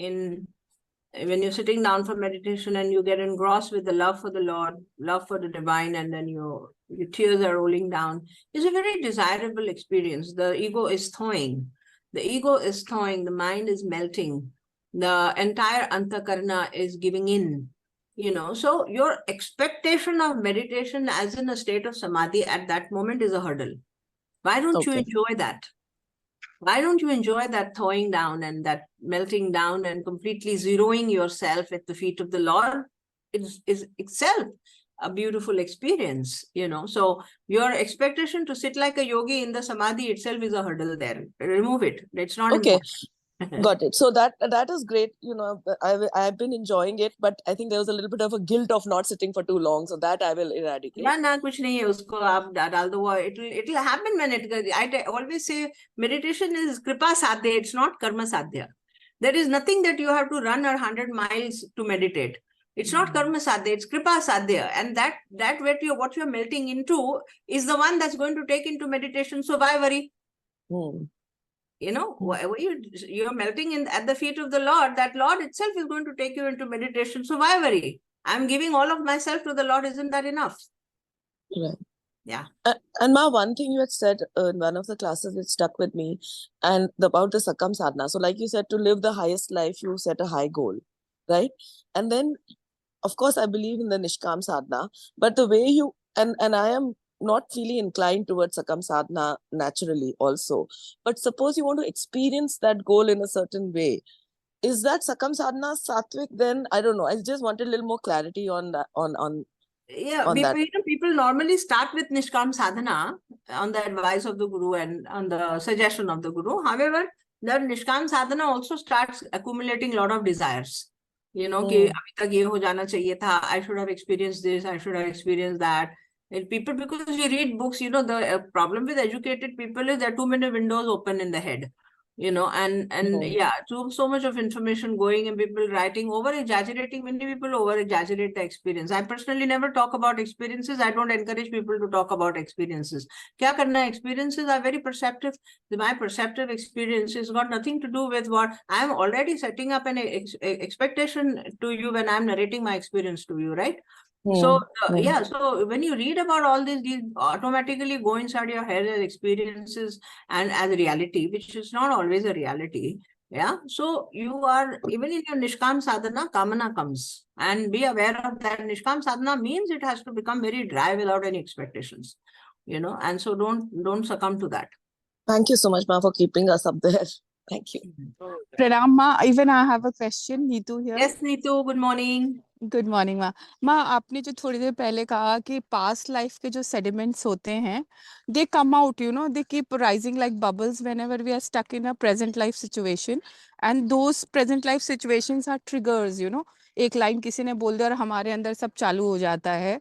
when you're sitting down for meditation and you get engrossed with the love for the Lord, love for the divine, and then your tears are rolling down, is a very desirable experience. The ego is thawing. The mind is melting. The entire antakarna is giving in. So your expectation of meditation as in a state of samadhi at that moment is a hurdle. Why don't you enjoy that? Why don't you enjoy that thawing down and that melting down and completely zeroing yourself at the feet of the Lord? Is itself a beautiful experience, So your expectation to sit like a yogi in the samadhi itself is a hurdle there. Remove it. It's not important. Got it. So that is great. I've been enjoying it, but I think there was a little bit of a guilt of not sitting for too long. So that I will eradicate. Yeah, kuch nahi hai usko aap dal do. It'll happen when I always say meditation is kripa sadhya. It's not karma sadhya. There is nothing that you have to run 100 miles to meditate. It's not karma sadhya. It's kripa sadhya, and that what you're melting into is the one that's going to take into meditation. So why worry? You're melting at the feet of the Lord. That Lord itself is going to take you into meditation. So why worry? I'm giving all of myself to the Lord. Isn't that enough? Right. Yeah. And Ma, one thing you had said in one of the classes which stuck with me, and about the Sakam Sadhana. So like you said, to live the highest life, you set a high goal, right? And then, of course, I believe in the Nishkam Sadhana, but the way you, and I am not really inclined towards Sakam Sadhana naturally also. But suppose you want to experience that goal in a certain way. Is that Sakam Sadhana Sattvic then? I don't know. I just wanted a little more clarity on that. People normally start with Nishkam Sadhana on the advice of the Guru and on the suggestion of the Guru. However, the Nishkam Sadhana also starts accumulating a lot of desires. You know, कि अभी तक ये हो जाना चाहिए था. I should have experienced this. I should have experienced that. And people, because you read books, you know, the problem with educated people is there are too many windows open in the head. You know, and yeah, so much of information going and people writing, over exaggerating. Many people over exaggerate the experience. I personally never talk about experiences. I don't encourage people to talk about experiences. Kya karna? Experiences are very perceptive. My perceptive experience has got nothing to do with what I'm already setting up an expectation to you when I'm narrating my experience to you, right? So yeah, so when you read about all these automatically go inside your head as experiences and as reality, which is not always a reality. Yeah, so you are, even in your Nishkam Sadhana, Kamana comes, and be aware of that. Nishkam Sadhana means it has to become very dry without any expectations, you know, and so don't succumb to that. Thank you so much, Ma, for keeping us up there. Thank you. Pranam Ma, even I have a question. Neetu here. Yes, Neetu, good morning. Good morning माँ आपने जो थोड़ी देर पहले कहा कि past life के जो sediments होते हैं they come out you know they keep rising like bubbles whenever we are stuck in a present life situation and those present life situations are triggers you know एक line किसी ने बोल दिया और हमारे अंदर सब चालू हो जाता है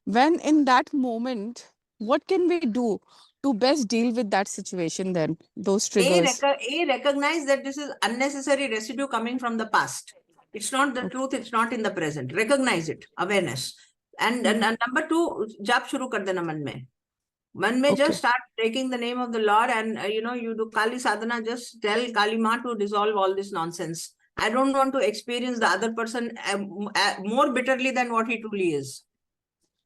when in that moment what can we do to best deal with that situation then those triggers? Recognize that this is unnecessary residue coming from the past. It's not the truth, it's not in the present. Recognize it, awareness. And number two, jap shuru kar dena man mein just start taking the name of the Lord, and you know, you do Kali sadhana. Just tell Kali Ma to dissolve all this nonsense. I don't want to experience the other person more bitterly than what he truly is,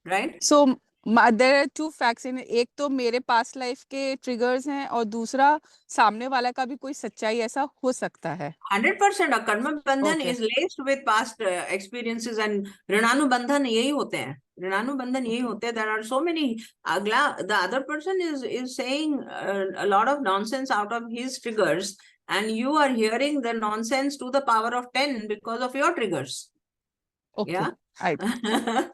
right? So there are two facts in एक तो मेरे past life के triggers हैं और दूसरा सामने वाला का भी कोई सच्चाई ऐसा हो सकता है 100%. कर्म बंधन is laced with past experiences, and ऋणानुबंधन यही होते हैं. ऋणानुबंधन यही होते हैं. There are so many. The other person is saying a lot of nonsense out of his triggers, and you are hearing the nonsense to the power of 10 because of your triggers. Okay. Yeah.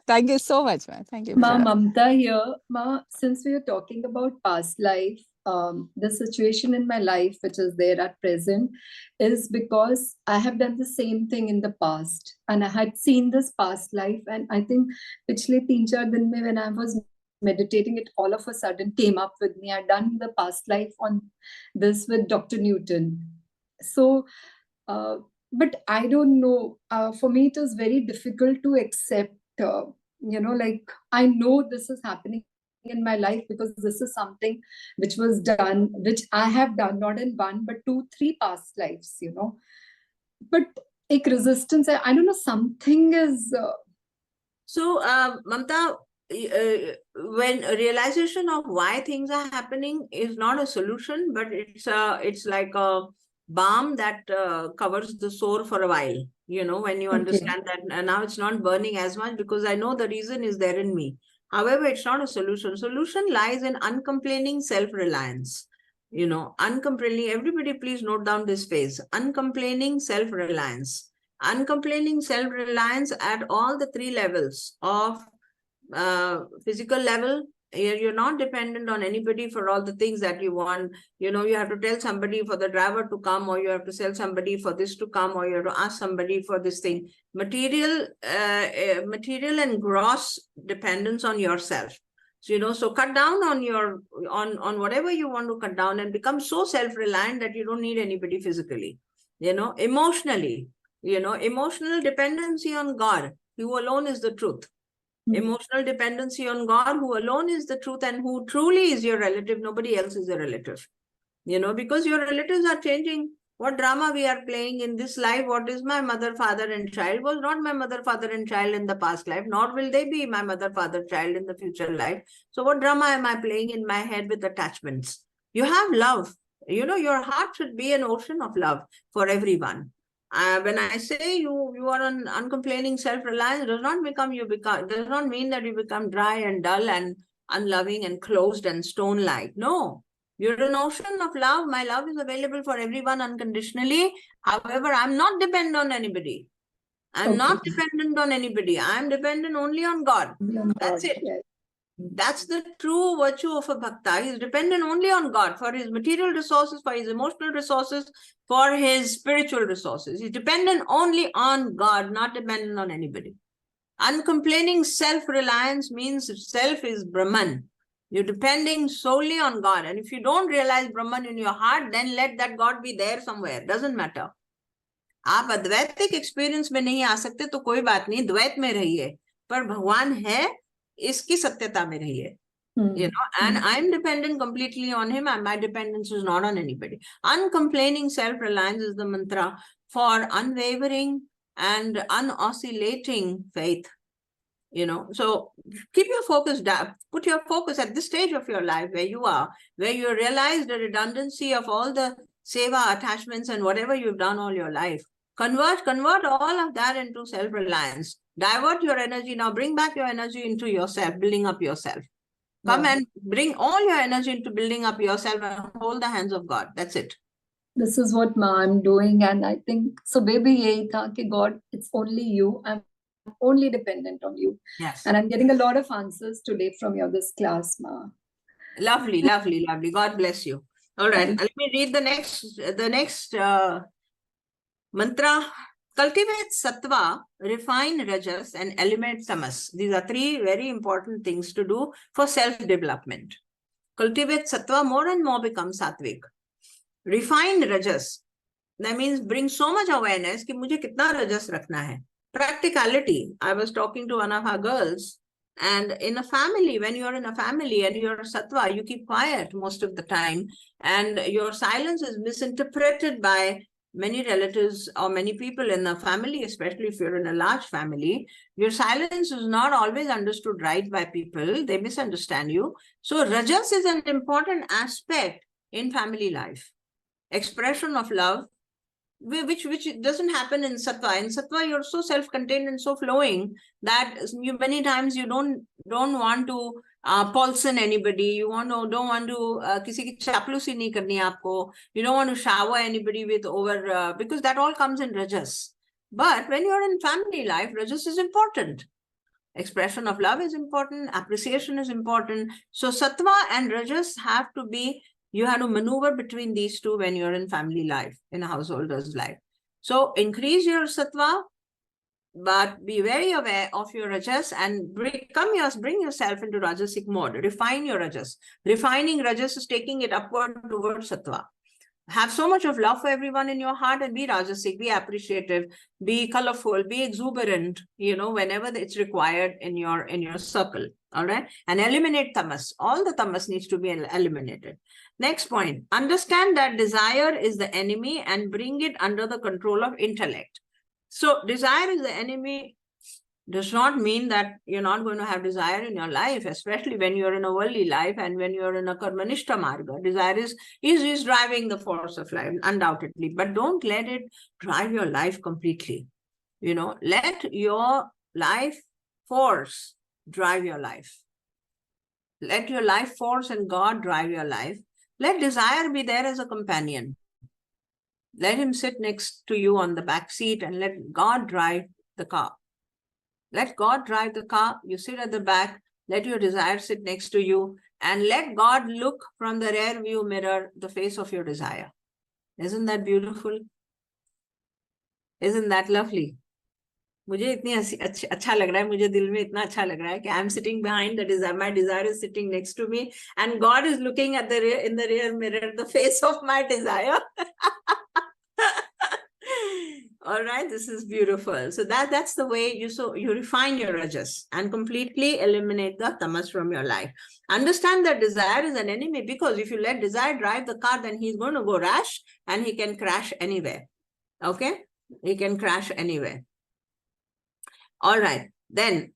Thank you so much, man. Thank you. Ma, Mamta here. Ma, since we are talking about past life, the situation in my life, which is there at present, is because I have done the same thing in the past, and I had seen this past life. And I think, pichle 3-4 din mein, when I was meditating, it all of a sudden came up with me. I'd done the past life on this with Dr. Newton. So, but I don't know. For me, it is very difficult to accept. You know, like I know this is happening in my life because this is something which was done, which I have done, not in 1 but 2, 3 past lives. You know, but ek resistance. I don't know. Something is. So, Mamta, when realization of why things are happening is not a solution, but it's like a balm that covers the sore for a while, you know, when you understand that now it's not burning as much because I know the reason is there in me. However, it's not a solution. Solution lies in uncomplaining self-reliance. You know, uncomplaining, everybody please note down this phase, uncomplaining self-reliance. Uncomplaining self-reliance at all the 3 levels of physical level. You're not dependent on anybody for all the things that you want. You know, you have to tell somebody for the driver to come, or you have to tell somebody for this to come, or you have to ask somebody for this thing. Material and gross dependence on yourself. So, you know, so cut down on your on whatever you want to cut down and become so self-reliant that you don't need anybody physically. You know, emotionally, you know, emotional dependency on God, who alone is the truth. Emotional dependency on God, who alone is the truth and who truly is your relative. Nobody else is a relative. You know, because your relatives are changing. What drama we are playing in this life, what is my mother, father, and child, was not my mother, father, and child in the past life, nor will they be my mother, father, child in the future life. So what drama am I playing in my head with attachments? You have love. You know, your heart should be an ocean of love for everyone. When I say you are an uncomplaining self-reliance, does not mean that you become dry and dull and unloving and closed and stone-like. No, you're an ocean of love. My love is available for everyone unconditionally. However, I'm not dependent on anybody. I'm not dependent on anybody. I'm dependent only on God. That's it. Yeah. That's the true virtue of a bhakta. He's dependent only on God for his material resources, for his emotional resources, for his spiritual resources. He's dependent only on God, not dependent on anybody. Uncomplaining self-reliance means self is Brahman. You're depending solely on God. And if you don't realize Brahman in your heart, then let that God be there somewhere. Doesn't matter. आप अद्वैतिक experience में नहीं आ सकते तो कोई बात नहीं, द्वैत में रहिए, पर भगवान है इसकी सत्यता में रहिए. You know, and I'm dependent completely on him, and my dependence is not on anybody. Uncomplaining self-reliance is the mantra for unwavering and unoscillating faith. You know, so keep your focus down, put your focus at this stage of your life where you are, where you realize the redundancy of all the seva attachments and whatever you've done all your life. Convert all of that into self-reliance. Divert your energy now, bring back your energy into yourself, building up yourself. Come and bring all your energy into building up yourself and hold the hands of God. That's it. This is what Ma I'm doing, and I think so. Baby, yahi tha ki God, it's only you. I'm only dependent on you. Yes. And I'm getting a lot of answers today from your this class, Ma. Lovely, lovely, lovely. God bless you. All right. Let me read the next mantra. Cultivate sattva, refine rajas, and eliminate tamas. These are three very important things to do for self-development. Cultivate sattva, more and more become sattvic. Refine rajas. That means bring so much awareness कि मुझे कितना rajas रखना है. Practicality. I was talking to one of our girls, and in a family, when you're in a family and you're a sattva, you keep quiet most of the time, and your silence is misinterpreted by many relatives or many people in the family, especially if you're in a large family. Your silence is not always understood right by people. They misunderstand you. So rajas is an important aspect in family life. Expression of love, which doesn't happen in sattva. In sattva, you're so self-contained and so flowing that you many times you don't want to polson anybody. You don't want to किसी की चापलूसी नहीं करनी आपको. You don't want to shower anybody with over because that all comes in rajas. But when you're in family life, rajas is important. Expression of love is important. Appreciation is important. So sattva and rajas have to be. You have to maneuver between these two when you're in family life, in a householder's life. So increase your sattva, but be very aware of your rajas and bring yourself into rajasic mode. Refine your rajas. Refining rajas is taking it upward towards sattva. Have so much of love for everyone in your heart and be rajasic, be appreciative, be colorful, be exuberant, you know, whenever it's required in your circle. All right. And eliminate tamas. All the tamas needs to be eliminated. Next point, understand that desire is the enemy and bring it under the control of intellect. So desire is the enemy does not mean that you're not going to have desire in your life, especially when you're in a worldly life and when you're in a karmanishta marga. Desire is driving the force of life, undoubtedly, but don't let it drive your life completely. You know, let your life force drive your life. Let your life force and God drive your life. Let desire be there as a companion. Let him sit next to you on the back seat and let God drive the car. Let God drive the car. You sit at the back. Let your desire sit next to you and let God look from the rear view mirror the face of your desire. Isn't that beautiful? Isn't that lovely? मुझे इतनी अच्छा लग रहा है, मुझे दिल में इतना अच्छा लग रहा है कि I'm sitting behind the desire, my desire is sitting next to me, and God is looking at the rear, in the rear mirror, the face of my desire. All right, this is beautiful. So that's the way you refine your rajas and completely eliminate the tamas from your life. Understand that desire is an enemy, because if you let desire drive the car, then he's going to go rash and he can crash anywhere. Okay, he can crash anywhere. All right, then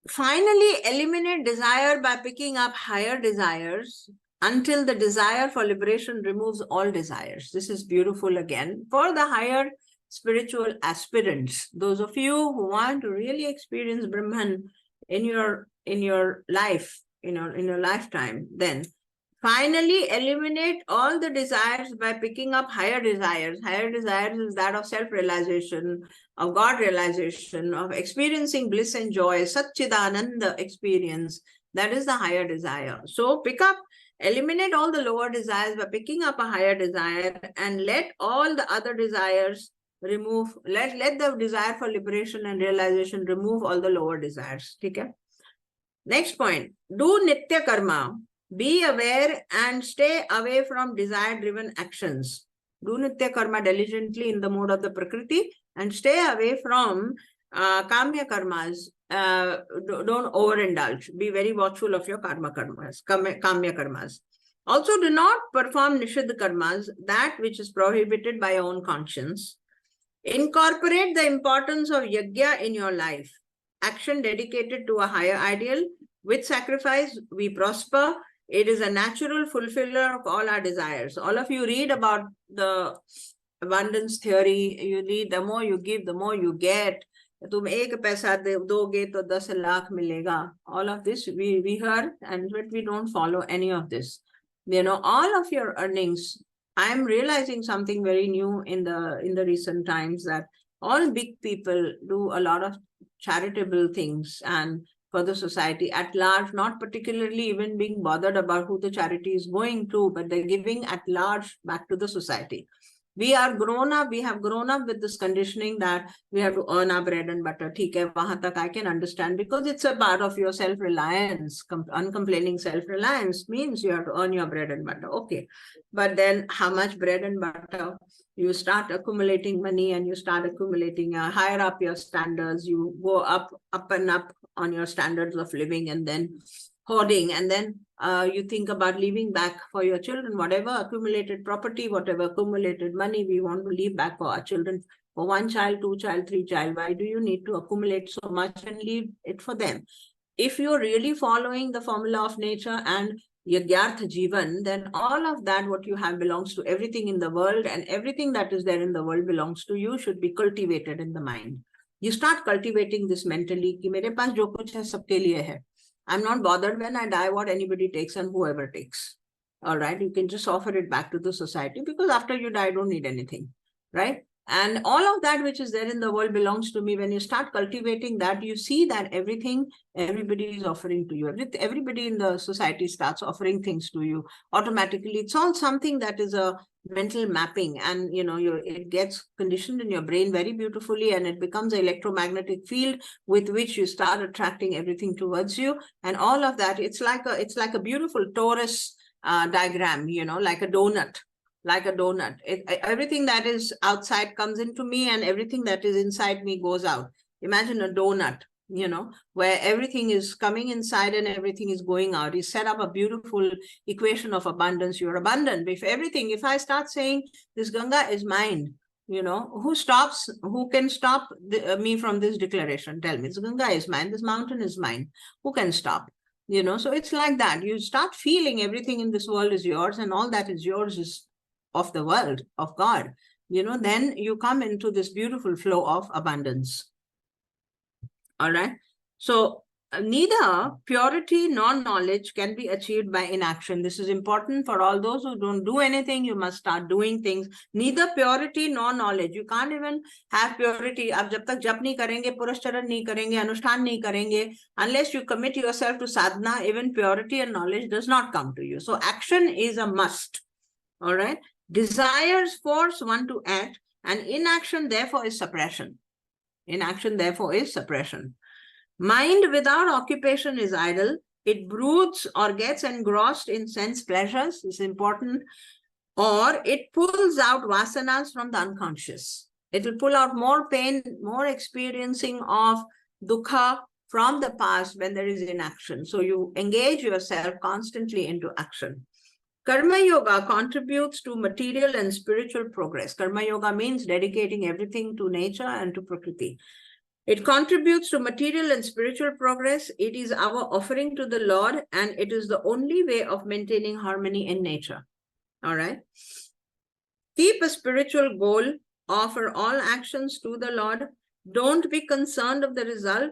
finally eliminate desire by picking up higher desires until the desire for liberation removes all desires. This is beautiful again. For the higher spiritual aspirants, those of you who want to really experience Brahman in your life, in your lifetime, then finally eliminate all the desires by picking up higher desires. Higher desires is that of self-realization, of God realization, of experiencing bliss and joy, Satchidananda experience, that is the higher desire. So eliminate all the lower desires by picking up a higher desire, and let all the other desires remove, let the desire for liberation and realization remove all the lower desires. Okay? Next point, do Nitya Karma. Be aware and stay away from desire-driven actions. Do Nitya Karma diligently in the mode of the Prakriti and stay away from Kamya Karmas. Don't overindulge. Be very watchful of your Kamya Karmas. Also, do not perform Nishiddha Karmas, that which is prohibited by your own conscience. Incorporate the importance of Yajna in your life. Action dedicated to a higher ideal. With sacrifice, we prosper. It is a natural fulfiller of all our desires. All of you read about the abundance theory. You read, the more you give, the more you get. तुम एक पैसा दोगे तो 10 लाख मिलेगा. All of this we heard, but we don't follow any of this. You know, all of your earnings. I am realizing something very new in the recent times, that all big people do a lot of charitable things and for the society at large, not particularly even being bothered about who the charity is going to, but they're giving at large back to the society. We have grown up with this conditioning that we have to earn our bread and butter. ठीक है, वहां तक I can understand, because it's a part of your self-reliance. Uncomplaining self-reliance means you have to earn your bread and butter. Okay, but then how much bread and butter? You start accumulating money and you start accumulating, higher up your standards. You go up and up on your standards of living, and then hoarding, and then you think about leaving back for your children, whatever accumulated property, whatever accumulated money we want to leave back for our children, for 1 child, 2 child, 3 child. Why do you need to accumulate so much and leave it for them? If you're really following the formula of nature and Yagyartha Jivan, then all of that, what you have, belongs to everything in the world, and everything that is there in the world belongs to you, should be cultivated in the mind. You start cultivating this mentally, ki mere paas jo kuch hai, sabke liye hai. I'm not bothered when I die what anybody takes and whoever takes. All right, you can just offer it back to the society, because after you die, I don't need anything, right? And all of that which is there in the world belongs to me. When you start cultivating that, you see that everybody is offering to you. Everybody in the society starts offering things to you automatically. It's all something that is a mental mapping, and you know, it gets conditioned in your brain very beautifully, and it becomes an electromagnetic field with which you start attracting everything towards you. And all of that, it's like a beautiful torus diagram, you know, like a donut. Everything that is outside comes into me, and everything that is inside me goes out. Imagine a donut, you know, where everything is coming inside and everything is going out. You set up a beautiful equation of abundance. You're abundant. If I start saying this Ganga is mine, you know, who can stop me from this declaration? Tell me, this Ganga is mine, this mountain is mine. Who can stop? You know, so it's like that. You start feeling everything in this world is yours, and all that is yours is of the world, of God, you know, then you come into this beautiful flow of abundance. All right. So neither purity nor knowledge can be achieved by inaction. This is important for all those who don't do anything. You must start doing things. Neither purity nor knowledge. You can't even have purity. Ab jab tak jap nahi karenge, puruscharan nahi karenge, anushthan nahi karenge, unless you commit yourself to sadhana, even purity and knowledge does not come to you. So action is a must. All right. Desires force one to act, and inaction therefore is suppression. Inaction therefore is suppression. Mind without occupation is idle. It broods or gets engrossed in sense pleasures, is important, or it pulls out vasanas from the unconscious. It will pull out more pain, more experiencing of dukkha from the past when there is inaction. So you engage yourself constantly into action. Karma Yoga contributes to material and spiritual progress. Karma Yoga means dedicating everything to nature and to Prakriti. It contributes to material and spiritual progress. It is our offering to the Lord, and it is the only way of maintaining harmony in nature. All right. Keep a spiritual goal. Offer all actions to the Lord. Don't be concerned of the result.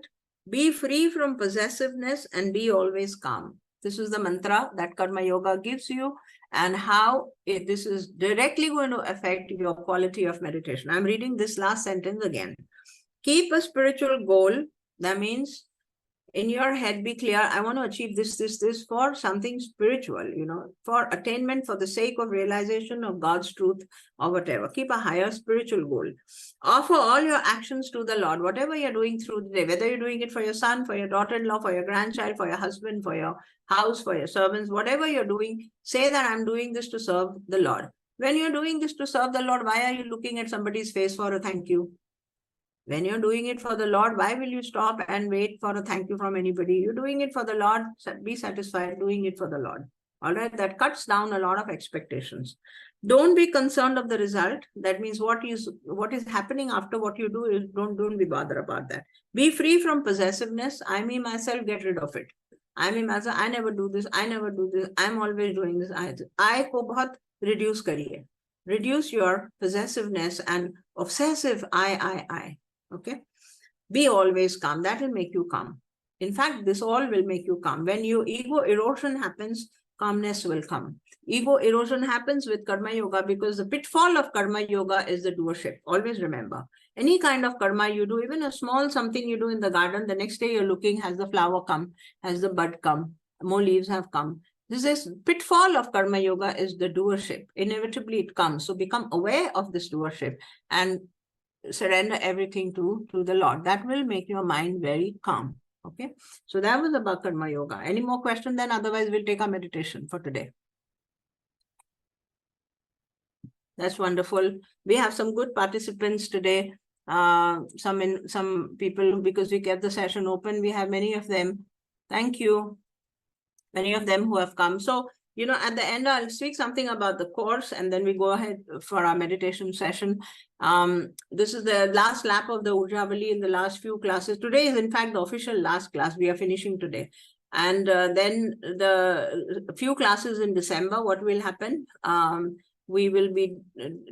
Be free from possessiveness and be always calm. This is the mantra that Karma Yoga gives you, and how this is directly going to affect your quality of meditation. I'm reading this last sentence again. Keep a spiritual goal. That means in your head, be clear, I want to achieve this for something spiritual, for attainment, for the sake of realization of God's truth or whatever. Keep a higher spiritual goal. Offer all your actions to the Lord, whatever you're doing through the day, whether you're doing it for your son, for your daughter-in-law, for your grandchild, for your husband, for your house, for your servants, whatever you're doing, say that I'm doing this to serve the Lord. When you're doing this to serve the Lord, why are you looking at somebody's face for a thank you? When you're doing it for the Lord, why will you stop and wait for a thank you from anybody? You're doing it for the Lord, be satisfied doing it for the Lord. All right, that cuts down a lot of expectations. Don't be concerned of the result. That means what is happening after what you do is don't be bothered about that. Be free from possessiveness. I, me, myself, get rid of it. I, me, myself, I never do this. I never do this. I'm always doing this. I ko bahut reduce kariye. Reduce your possessiveness and obsessive I. Okay, be always calm. That will make you calm. In fact, this all will make you calm. When your ego erosion happens, calmness will come. Ego erosion happens with karma yoga because the pitfall of karma yoga is the doership. Always remember, any kind of karma you do, even a small something you do in the garden, the next day you're looking, has the flower come, has the bud come, more leaves have come. This is pitfall of karma yoga is the doership. Inevitably it comes. So become aware of this doership and surrender everything to the Lord. That will make your mind very calm. Okay, so that was about karma yoga. Any more questions? Then otherwise we'll take our meditation for today. That's wonderful. We have some good participants today. Some people, because we kept the session open, we have many of them. Thank you. Many of them who have come. So, at the end, I'll speak something about the course and then we go ahead for our meditation session. This is the last lap of the Urjavali in the last few classes. Today is, in fact, the official last class. We are finishing today. And then the few classes in December, what will happen? We will be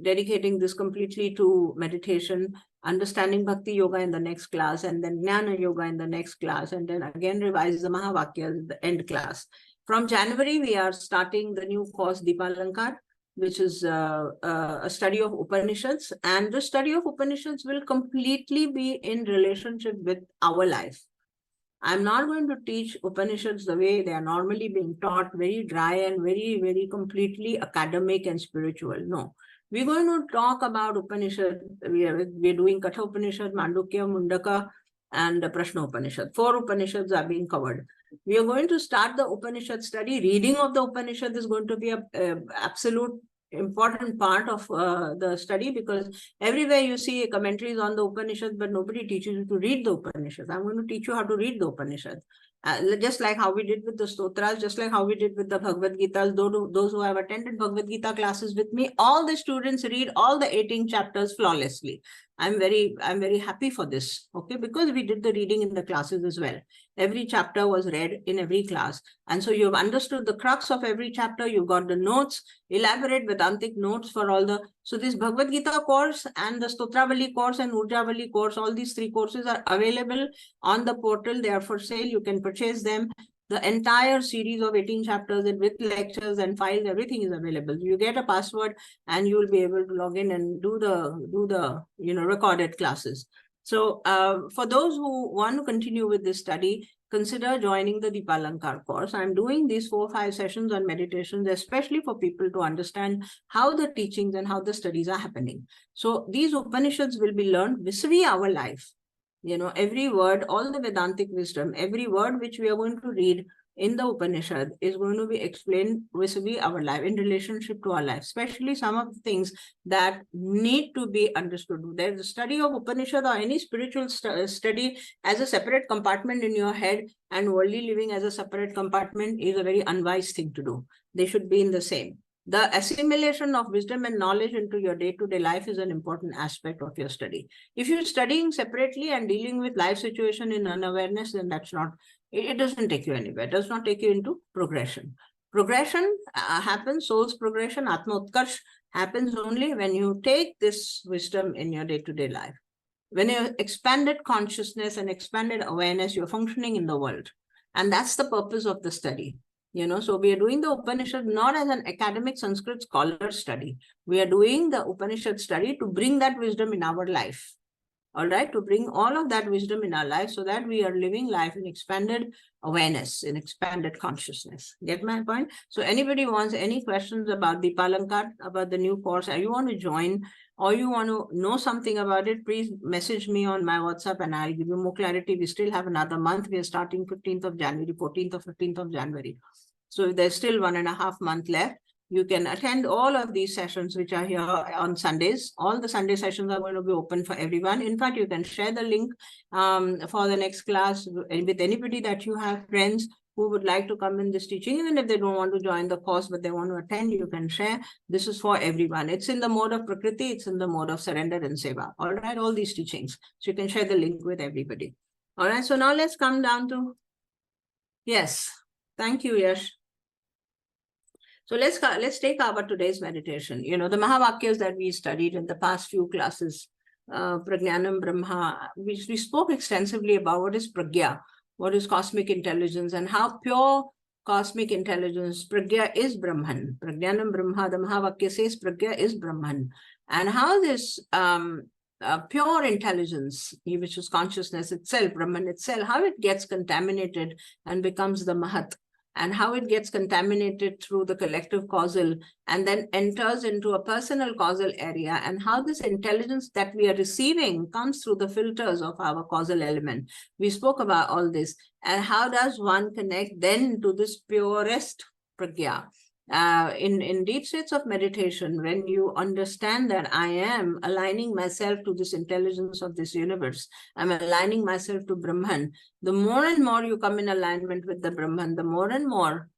dedicating this completely to meditation, understanding Bhakti Yoga in the next class, and then Jnana Yoga in the next class, and then again revise the Mahavakya in the end class. From January, we are starting the new course, Deepalankar, which is a study of Upanishads. And the study of Upanishads will completely be in relationship with our life. I'm not going to teach Upanishads the way they are normally being taught, very dry and very, very completely academic and spiritual. No, we're going to talk about Upanishad. We're doing Katha Upanishad, Mandukya, Mundaka, and Prashna Upanishad. 4 Upanishads are being covered. We are going to start the Upanishad study. Reading of the Upanishad is going to be an absolute important part of the study, because everywhere you see commentaries on the Upanishad, but nobody teaches you to read the Upanishad. I'm going to teach you how to read the Upanishad. Just like how we did with the Stotras, just like how we did with the Bhagavad Gita. Those who have attended Bhagavad Gita classes with me, all the students read all the 18 chapters flawlessly. I'm very happy for this, okay, because we did the reading in the classes as well. Every chapter was read in every class. And so you've understood the crux of every chapter. You've got the notes, elaborate Vedantic notes for all the... So this Bhagavad Gita course and the Stotravali course and Urjavali course, all these 3 courses are available on the portal. They are for sale. You can purchase them. The entire series of 18 chapters and with lectures and files, everything is available. You get a password and you will be able to log in and do the recorded classes. So for those who want to continue with this study, consider joining the Deepalankar course. I'm doing these 4 or 5 sessions on meditations, especially for people to understand how the teachings and how the studies are happening. So these Upanishads will be learned vis-a-vis our life. Every word, all the Vedantic wisdom, every word which we are going to read in the Upanishad is going to be explained vis-a-vis our life, in relationship to our life, especially some of the things that need to be understood. There's a study of Upanishad or any spiritual study as a separate compartment in your head, and worldly living as a separate compartment is a very unwise thing to do. They should be in the same. The assimilation of wisdom and knowledge into your day-to-day life is an important aspect of your study. If you're studying separately and dealing with life situation in unawareness, then that's not, it doesn't take you anywhere. It does not take you into progression. Progression happens, soul's progression, Atma Utkarsh happens only when you take this wisdom in your day-to-day life. When you expanded consciousness and expanded awareness, you're functioning in the world. And that's the purpose of the study. So we are doing the Upanishad not as an academic Sanskrit scholar study. We are doing the Upanishad study to bring that wisdom in our life. all right, to bring all of that wisdom in our life so that we are living life in expanded awareness, in expanded consciousness. Get my point? So anybody wants any questions about the Palankar, about the new course, or you want to join, or you want to know something about it, please message me on my WhatsApp and I'll give you more clarity. We still have another month. We are starting 15th of January, 14th or 15th of January. So there's still 1.5 months left. You can attend all of these sessions, which are here on Sundays. All the Sunday sessions are going to be open for everyone. In fact, you can share the link for the next class with anybody that you have friends who would like to come in this teaching. Even if they don't want to join the course, but they want to attend, you can share. This is for everyone. It's in the mode of Prakriti. It's in the mode of surrender and seva. All right, all these teachings. So you can share the link with everybody. All right, so now let's come down to, yes, thank you, Yash. So let's take our today's meditation. You know, the Mahavakyas that we studied in the past few classes, Prajnanam Brahma, we spoke extensively about what is Pragya, what is cosmic intelligence, and how pure cosmic intelligence, Pragya, is Brahman. Prajnanam Brahma, the Mahavakya says Pragya is Brahman. And how this pure intelligence, which is consciousness itself, Brahman itself, how it gets contaminated and becomes the Mahat, and how it gets contaminated through the collective causal and then enters into a personal causal area, and how this intelligence that we are receiving comes through the filters of our causal element. We spoke about all this, and how does one connect then to this purest Pragya? In deep states of meditation, when you understand that I am aligning myself to this intelligence of this universe, I'm aligning myself to Brahman, the more and more you come in alignment with the Brahman, the more and more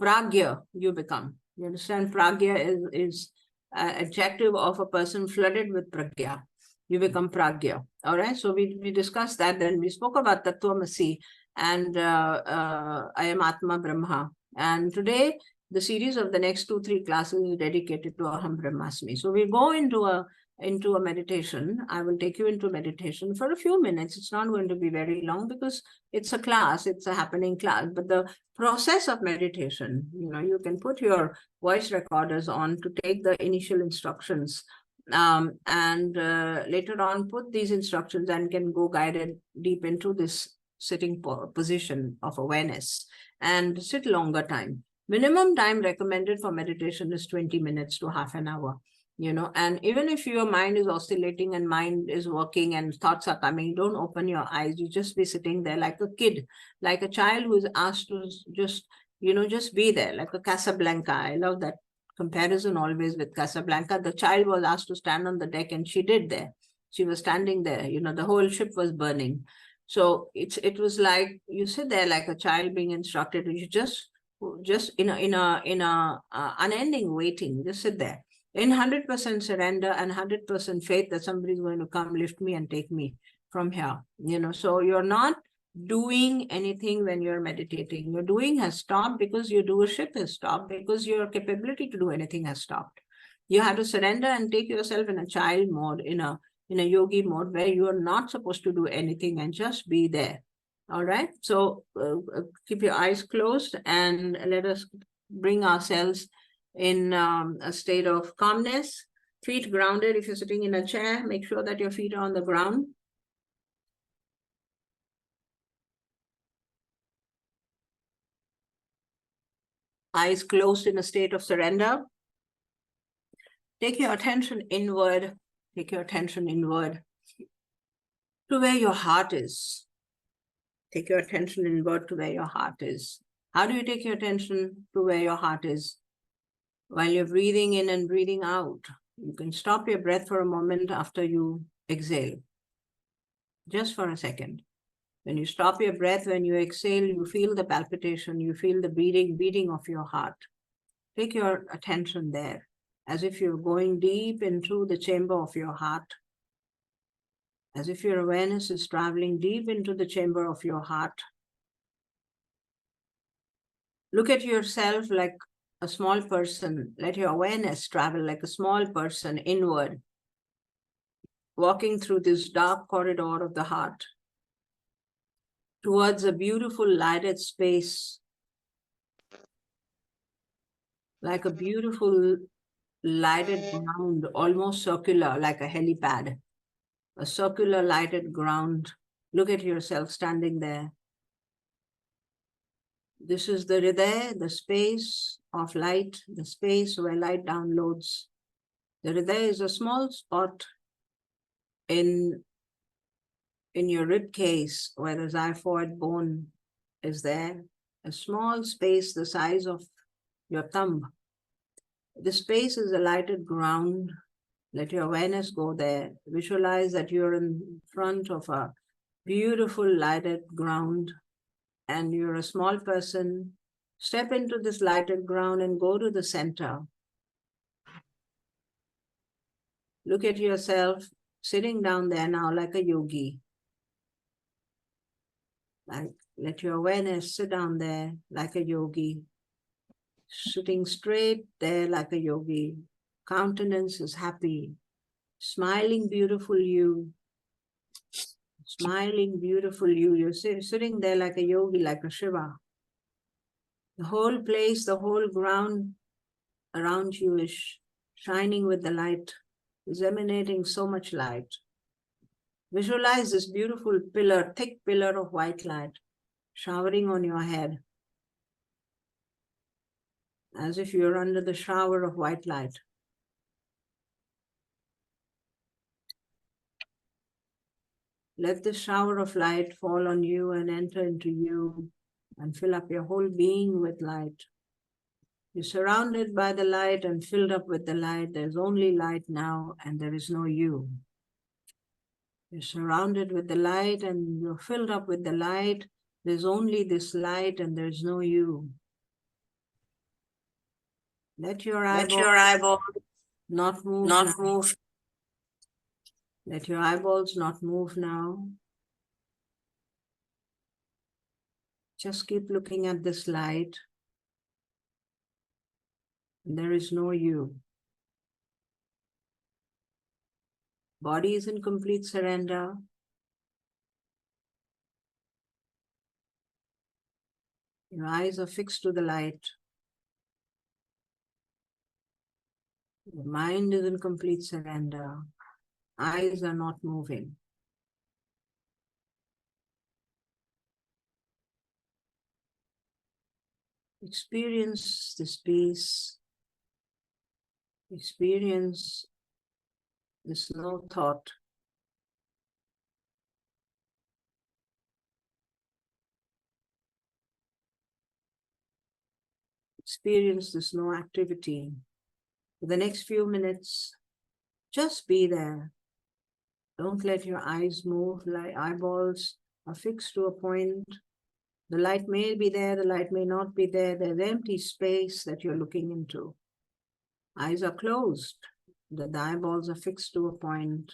pragya you become. You understand? Pragya is adjective of a person flooded with pragya. You become pragya. All right. So we discussed that. Then we spoke about Tattvamasi and I am Atma Brahma. And today, the series of the next 2-3 classes is dedicated to Aham Brahmasmi. So we go into a meditation. I will take you into meditation for a few minutes. It's not going to be very long because it's a class, it's a happening class. But the process of meditation, you know, you can put your voice recorders on to take the initial instructions and later on put these instructions and can go guided deep into this sitting position of awareness and sit longer time. Minimum time recommended for meditation is 20 minutes to half an hour, you know, and even if your mind is oscillating and mind is working and thoughts are coming, don't open your eyes. You just be sitting there like a kid, like a child who is asked to just, you know, just be there, like a Casablanca. I love that comparison always with Casablanca. The child was asked to stand on the deck and she did there. She was standing there, you know, the whole ship was burning. So it was like you sit there like a child being instructed. You just in a unending waiting. Just sit there in 100% surrender and 100% faith that somebody's going to come lift me and take me from here. You know, so you're not doing anything when you're meditating. Your doing has stopped because your doership has stopped, because your capability to do anything has stopped. You have to surrender and take yourself in a child mode, in a yogi mode where you are not supposed to do anything and just be there. All right. So keep your eyes closed and let us bring ourselves in a state of calmness. Feet grounded. If you're sitting in a chair, make sure that your feet are on the ground. Eyes closed in a state of surrender. Take your attention inward. Take your attention inward to where your heart is. Take your attention inward to where your heart is. How do you take your attention to where your heart is? While you're breathing in and breathing out, you can stop your breath for a moment after you exhale. Just for a second. When you stop your breath, when you exhale, you feel the palpitation, you feel the beating of your heart. Take your attention there, as if you're going deep into the chamber of your heart, as if your awareness is traveling deep into the chamber of your heart. Look at yourself like a small person. Let your awareness travel like a small person inward, walking through this dark corridor of the heart towards a beautiful lighted space, like a beautiful lighted ground, almost circular, like a helipad. a circular lighted ground. Look at yourself standing there. This is the Hridaya, the space of light, the space where light downloads. The Hridaya is a small spot in your rib case where the xiphoid bone is there, a small space the size of your thumb. The space is a lighted ground. Let your awareness go there. Visualize that you're in front of a beautiful lighted ground and you're a small person. Step into this lighted ground and go to the center. Look at yourself sitting down there now like a yogi. Let your awareness sit down there like a yogi, sitting straight there like a yogi. Countenance is happy, smiling beautiful you, smiling beautiful you. You're sitting there like a yogi, like a Shiva. The whole place, the whole ground around you is shining with the light, is emanating so much light. Visualize this beautiful pillar, thick pillar of white light, showering on your head, as if you're under the shower of white light. Let the shower of light fall on you and enter into you and fill up your whole being with light. You're surrounded by the light and filled up with the light. There's only light now and there is no you. You're surrounded with the light and you're filled up with the light. There's only this light and there's no you. Let your eyeball not move. Let your eyeballs not move now. Just keep looking at this light. There is no you. Body is in complete surrender. Your eyes are fixed to the light. Your mind is in complete surrender. Eyes are not moving. Experience this peace. Experience this no thought. Experience this no activity. For the next few minutes, just be there. Don't let your eyes move, like eyeballs are fixed to a point. The light may be there, the light may not be there. There's empty space that you're looking into. Eyes are closed. The eyeballs are fixed to a point.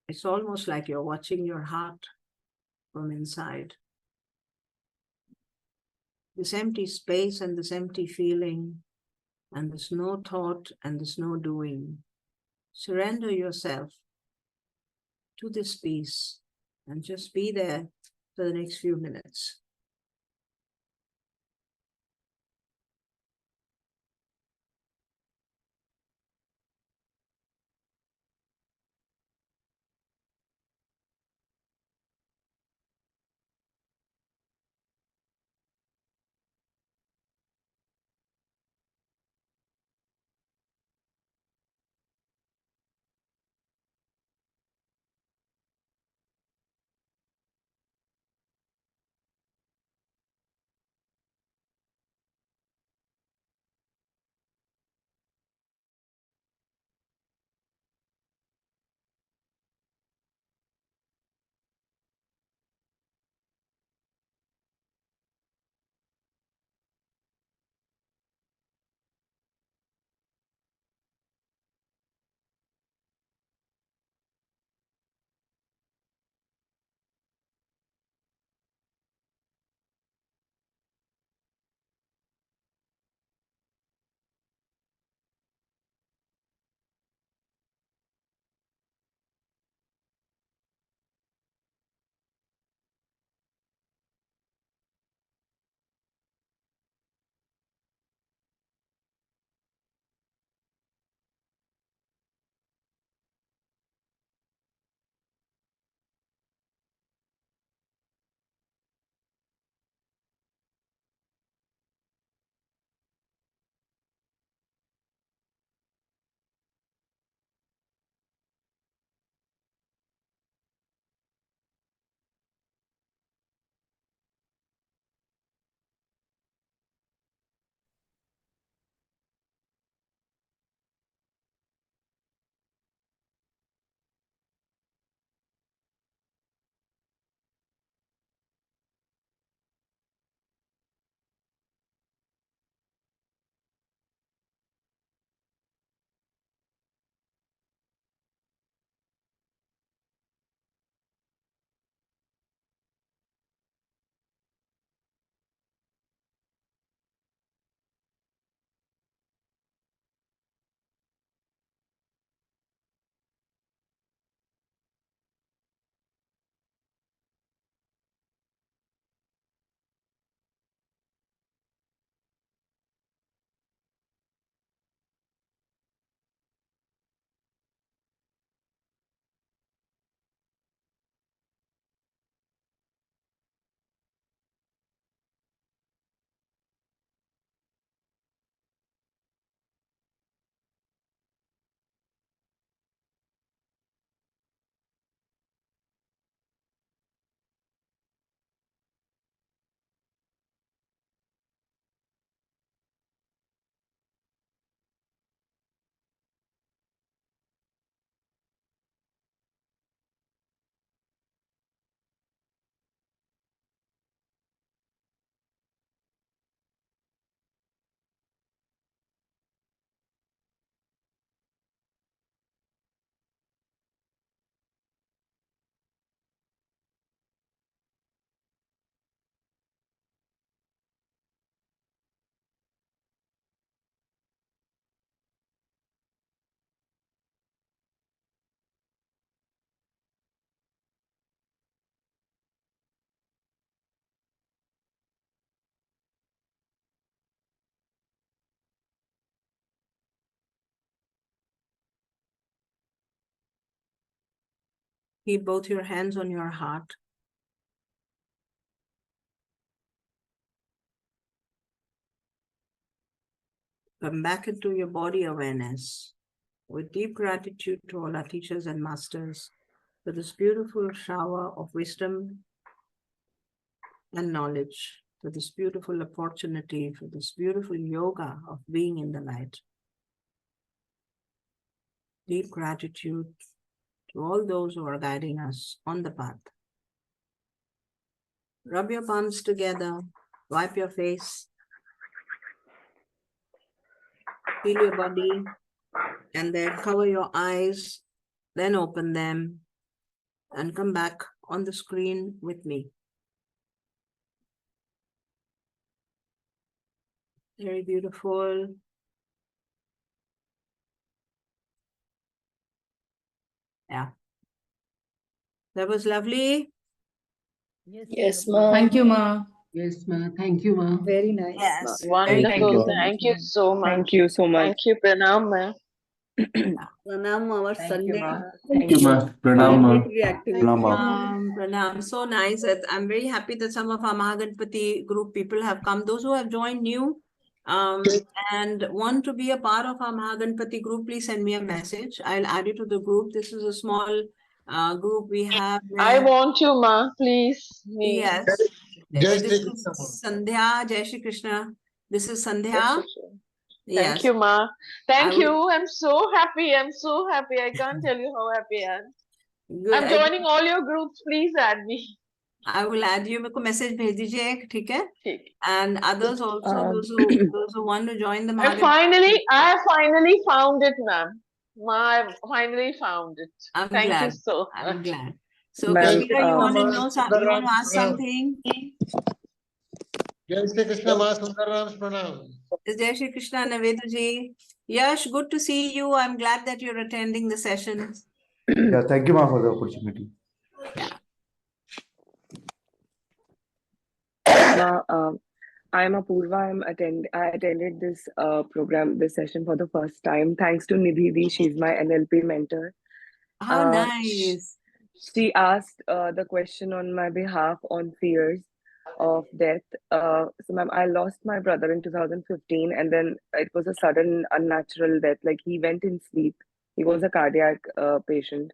It's almost like you're watching your heart from inside. This empty space and this empty feeling, and this no thought and this no doing. Surrender yourself to this peace and just be there for the next few minutes. Keep both your hands on your heart. Come back into your body awareness with deep gratitude to all our teachers and masters for this beautiful shower of wisdom and knowledge, for this beautiful opportunity, for this beautiful yoga of being in the light. Deep gratitude to all those who are guiding us on the path. Rub your palms together, wipe your face, feel your body, and then cover your eyes, then open them and come back on the screen with me. Very beautiful. Yeah. That was lovely. Yes, ma. Thank you, Ma. Yes, ma. Thank you, ma. Very nice. Yes. Ma. Wonderful. Thank Thank you so much. Thank you so much. Thank you, Pranam, ma. Pranam, our Thank you, Sunday. ma. Thank you. Pranam, Ma. Mandatory activity. Pranam. So nice. I'm very happy that some of our Mahaganpati group people have come. Those who have joined new and want to be a part of our Mahaganpati group, please send me a message. I'll add you to the group. This is a small group we have. I where- want you, ma. Please. Me. Yes. Jai This Shri is Krishna, Ma. Sandhya. Jai Shri Krishna. This is Yes, Sandhya. yes, yes. Yes. Thank you, ma. Thank I will- you. I'm so happy. I'm so happy. I can't tell you how happy I am. Good. I'm joining all your groups. Please add me. I will add you. मेरे को message भेज दीजिए एक, ठीक है? ठीक. And others also, those who want to join the I Mahaganpati. finally found it, ma'am. Ma, I finally found it. I'm Thank you glad. so I'm much. glad. So Ma'am, Kashmira, you want to know something? You want to ask Sundaram, something? Jai Shri Krishna, Ma. Sundaram, Pranam. Jai Shri Krishna, Navedu ji. Yash, good to see you. I'm glad that you're attending the sessions. Yeah, thank you, Ma, for the opportunity. I'm Apurva. I attended this program, this session for the first time. Thanks to Nidhi, she's my NLP mentor. How Uh, nice. She asked the question on my behalf on fears of death. So, ma'am, I lost my brother in 2015, and then it was a sudden, unnatural death. Like he went in sleep. He was a cardiac patient.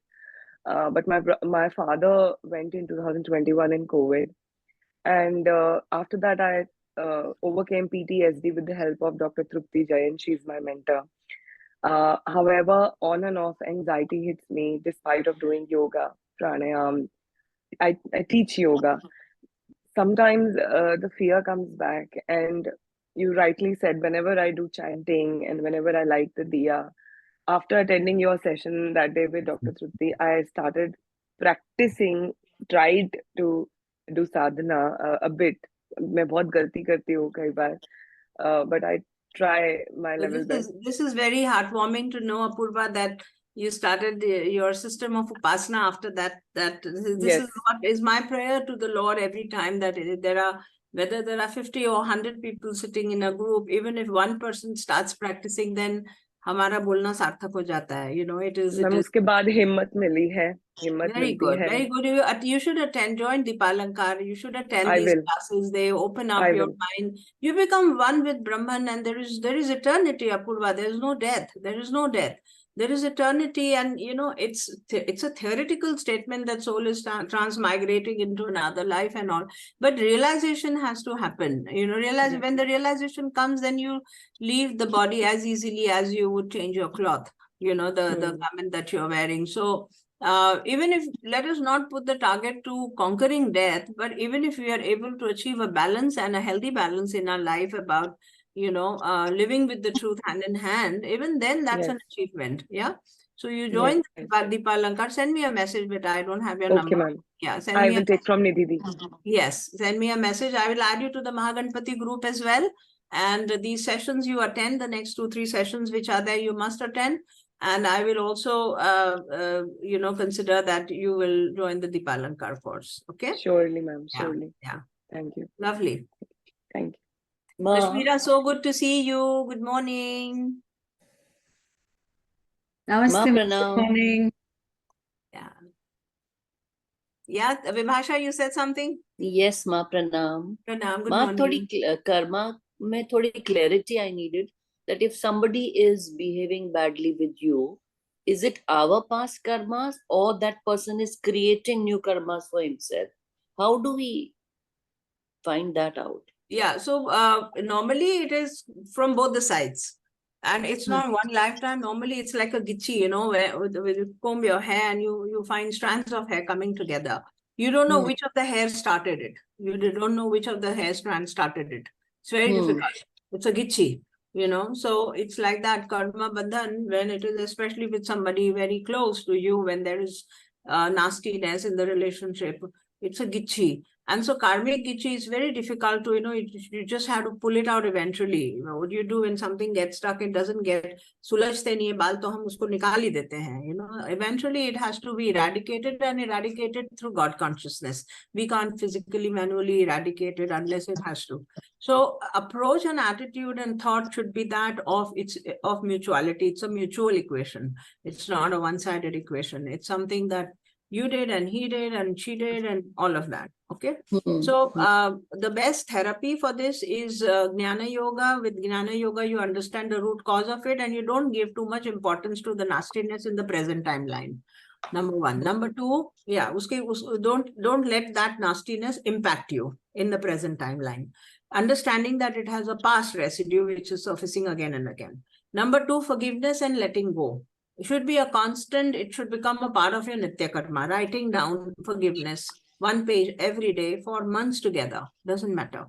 But my father went in 2021 in COVID, and after that, I overcame PTSD with the help of Dr. Trupti Jain. She's my mentor. However, on and off, anxiety hits me despite of doing yoga, pranayam. I teach yoga. Sometimes the fear comes back, and you rightly said, whenever I do chanting and whenever I light the diya, after attending your session that day with Dr. Trupti, I started practicing, tried to do sadhana a bit. मैं बहुत गलती करती हूँ कई बार, but I try my So level best. this is very heartwarming to know, Apurva, that you started your system of upasana after that. This Yes. is what is my prayer to the Lord every time that there are, whether there are 50 or 100 people sitting in a group, even if one person starts practicing, then हमारा बोलना सार्थक हो जाता है. You know, it is. Ma'am उसके बाद हिम्मत मिली है, हिम्मत Very मिलती good, है. very good. You should attend, join Dipalankar. You should attend I these will. classes. They open up I your will. mind. You become one with Brahman, and there is eternity, Apurva. There is no death. There is no death. There is eternity, and you know it's a theoretical statement that soul is transmigrating into another life and all. But realization has to happen. You know, when the realization comes, then you leave the body as easily as you would change your cloth. You know, the garment that you're wearing. So. Even if, let us not put the target to conquering death, but even if we are able to achieve a balance and a healthy balance in our life about, you know, living with the truth hand in hand, even then that's an achievement. Yeah. So you join Dipalankar, send me a message, but I don't have your number. Okay, ma'am. Yeah, send I me will take from Nidhi. Yes, send me a message. I will add you to the Mahaganpati group as well. And these sessions you attend, the next 2-3 sessions which are there, you must attend. And I will also, you know, consider that you will join the Dipalankar course. Okay? Surely, ma'am. Surely. Yeah. Thank you. Lovely. Thank you. Kashmira, so good to see you. Good morning. Namaste, good morning. Yeah. Yeah, Vibhasha, you said something? Yes, Ma, pranam. Pranam, good Ma, morning. थोड़ी karma में थोड़ी clarity I needed, that if somebody is behaving badly with you, is it our past karmas or that person is creating new karmas for himself? How do we find that out? Yeah, so normally it is from both the sides. And it's not one lifetime. Normally it's like a gitchi, you know, where with you comb your hair and you find strands of hair coming together. You don't know which of the hair started it. You don't know which of the hair strands started it. It's very difficult. It's a gitchi, you know. So it's like that karma bandhan, when it is especially with somebody very close to you, when there is nastiness in the relationship, it's a gitchi. And so karmic gitchi is very difficult to, you know, you just have to pull it out eventually. You know, what do you do when something gets stuck? It doesn't get सुलझते नहीं है बाल तो हम उसको निकाल ही देते हैं. You know, eventually it has to be eradicated and eradicated through God consciousness. We can't physically, manually eradicate it unless it has to. So approach and attitude and thought should be that of mutuality. It's a mutual equation. It's not a one-sided equation. It's something that you did and he did and she did and all of that. Okay. So the best therapy for this is Jnana Yoga. With Jnana Yoga, you understand the root cause of it and you don't give too much importance to the nastiness in the present timeline. Number one. Number two, yeah, don't let that nastiness impact you in the present timeline. Understanding that it has a past residue which is surfacing again and again. Number two, forgiveness and letting go. It should be a constant. It should become a part of your Nitya Karma. Writing down forgiveness, 1 page every day for months together. Doesn't matter.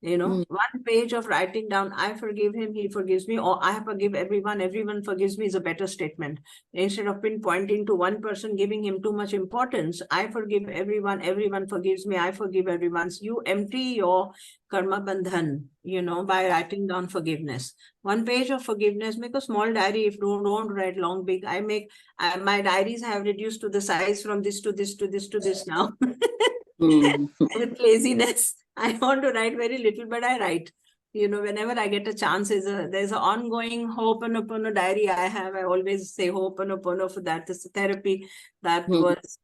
You know, 1 page of writing down, I forgive him, he forgives me, or I forgive everyone forgives me is a better statement. Instead of pinpointing to one person, giving him too much importance, I forgive everyone forgives me, I forgive everyone. So you empty your karma bandhan, you know, by writing down forgiveness. 1 page of forgiveness. Make a small diary. If you don't write long, big. My diaries have reduced to the size from this to this to this to this now. With laziness, I want to write very little, but I write. You know, whenever I get a chance, there's an ongoing Ho'oponopono diary I have. I always say Ho'oponopono for that. It's a therapy that was,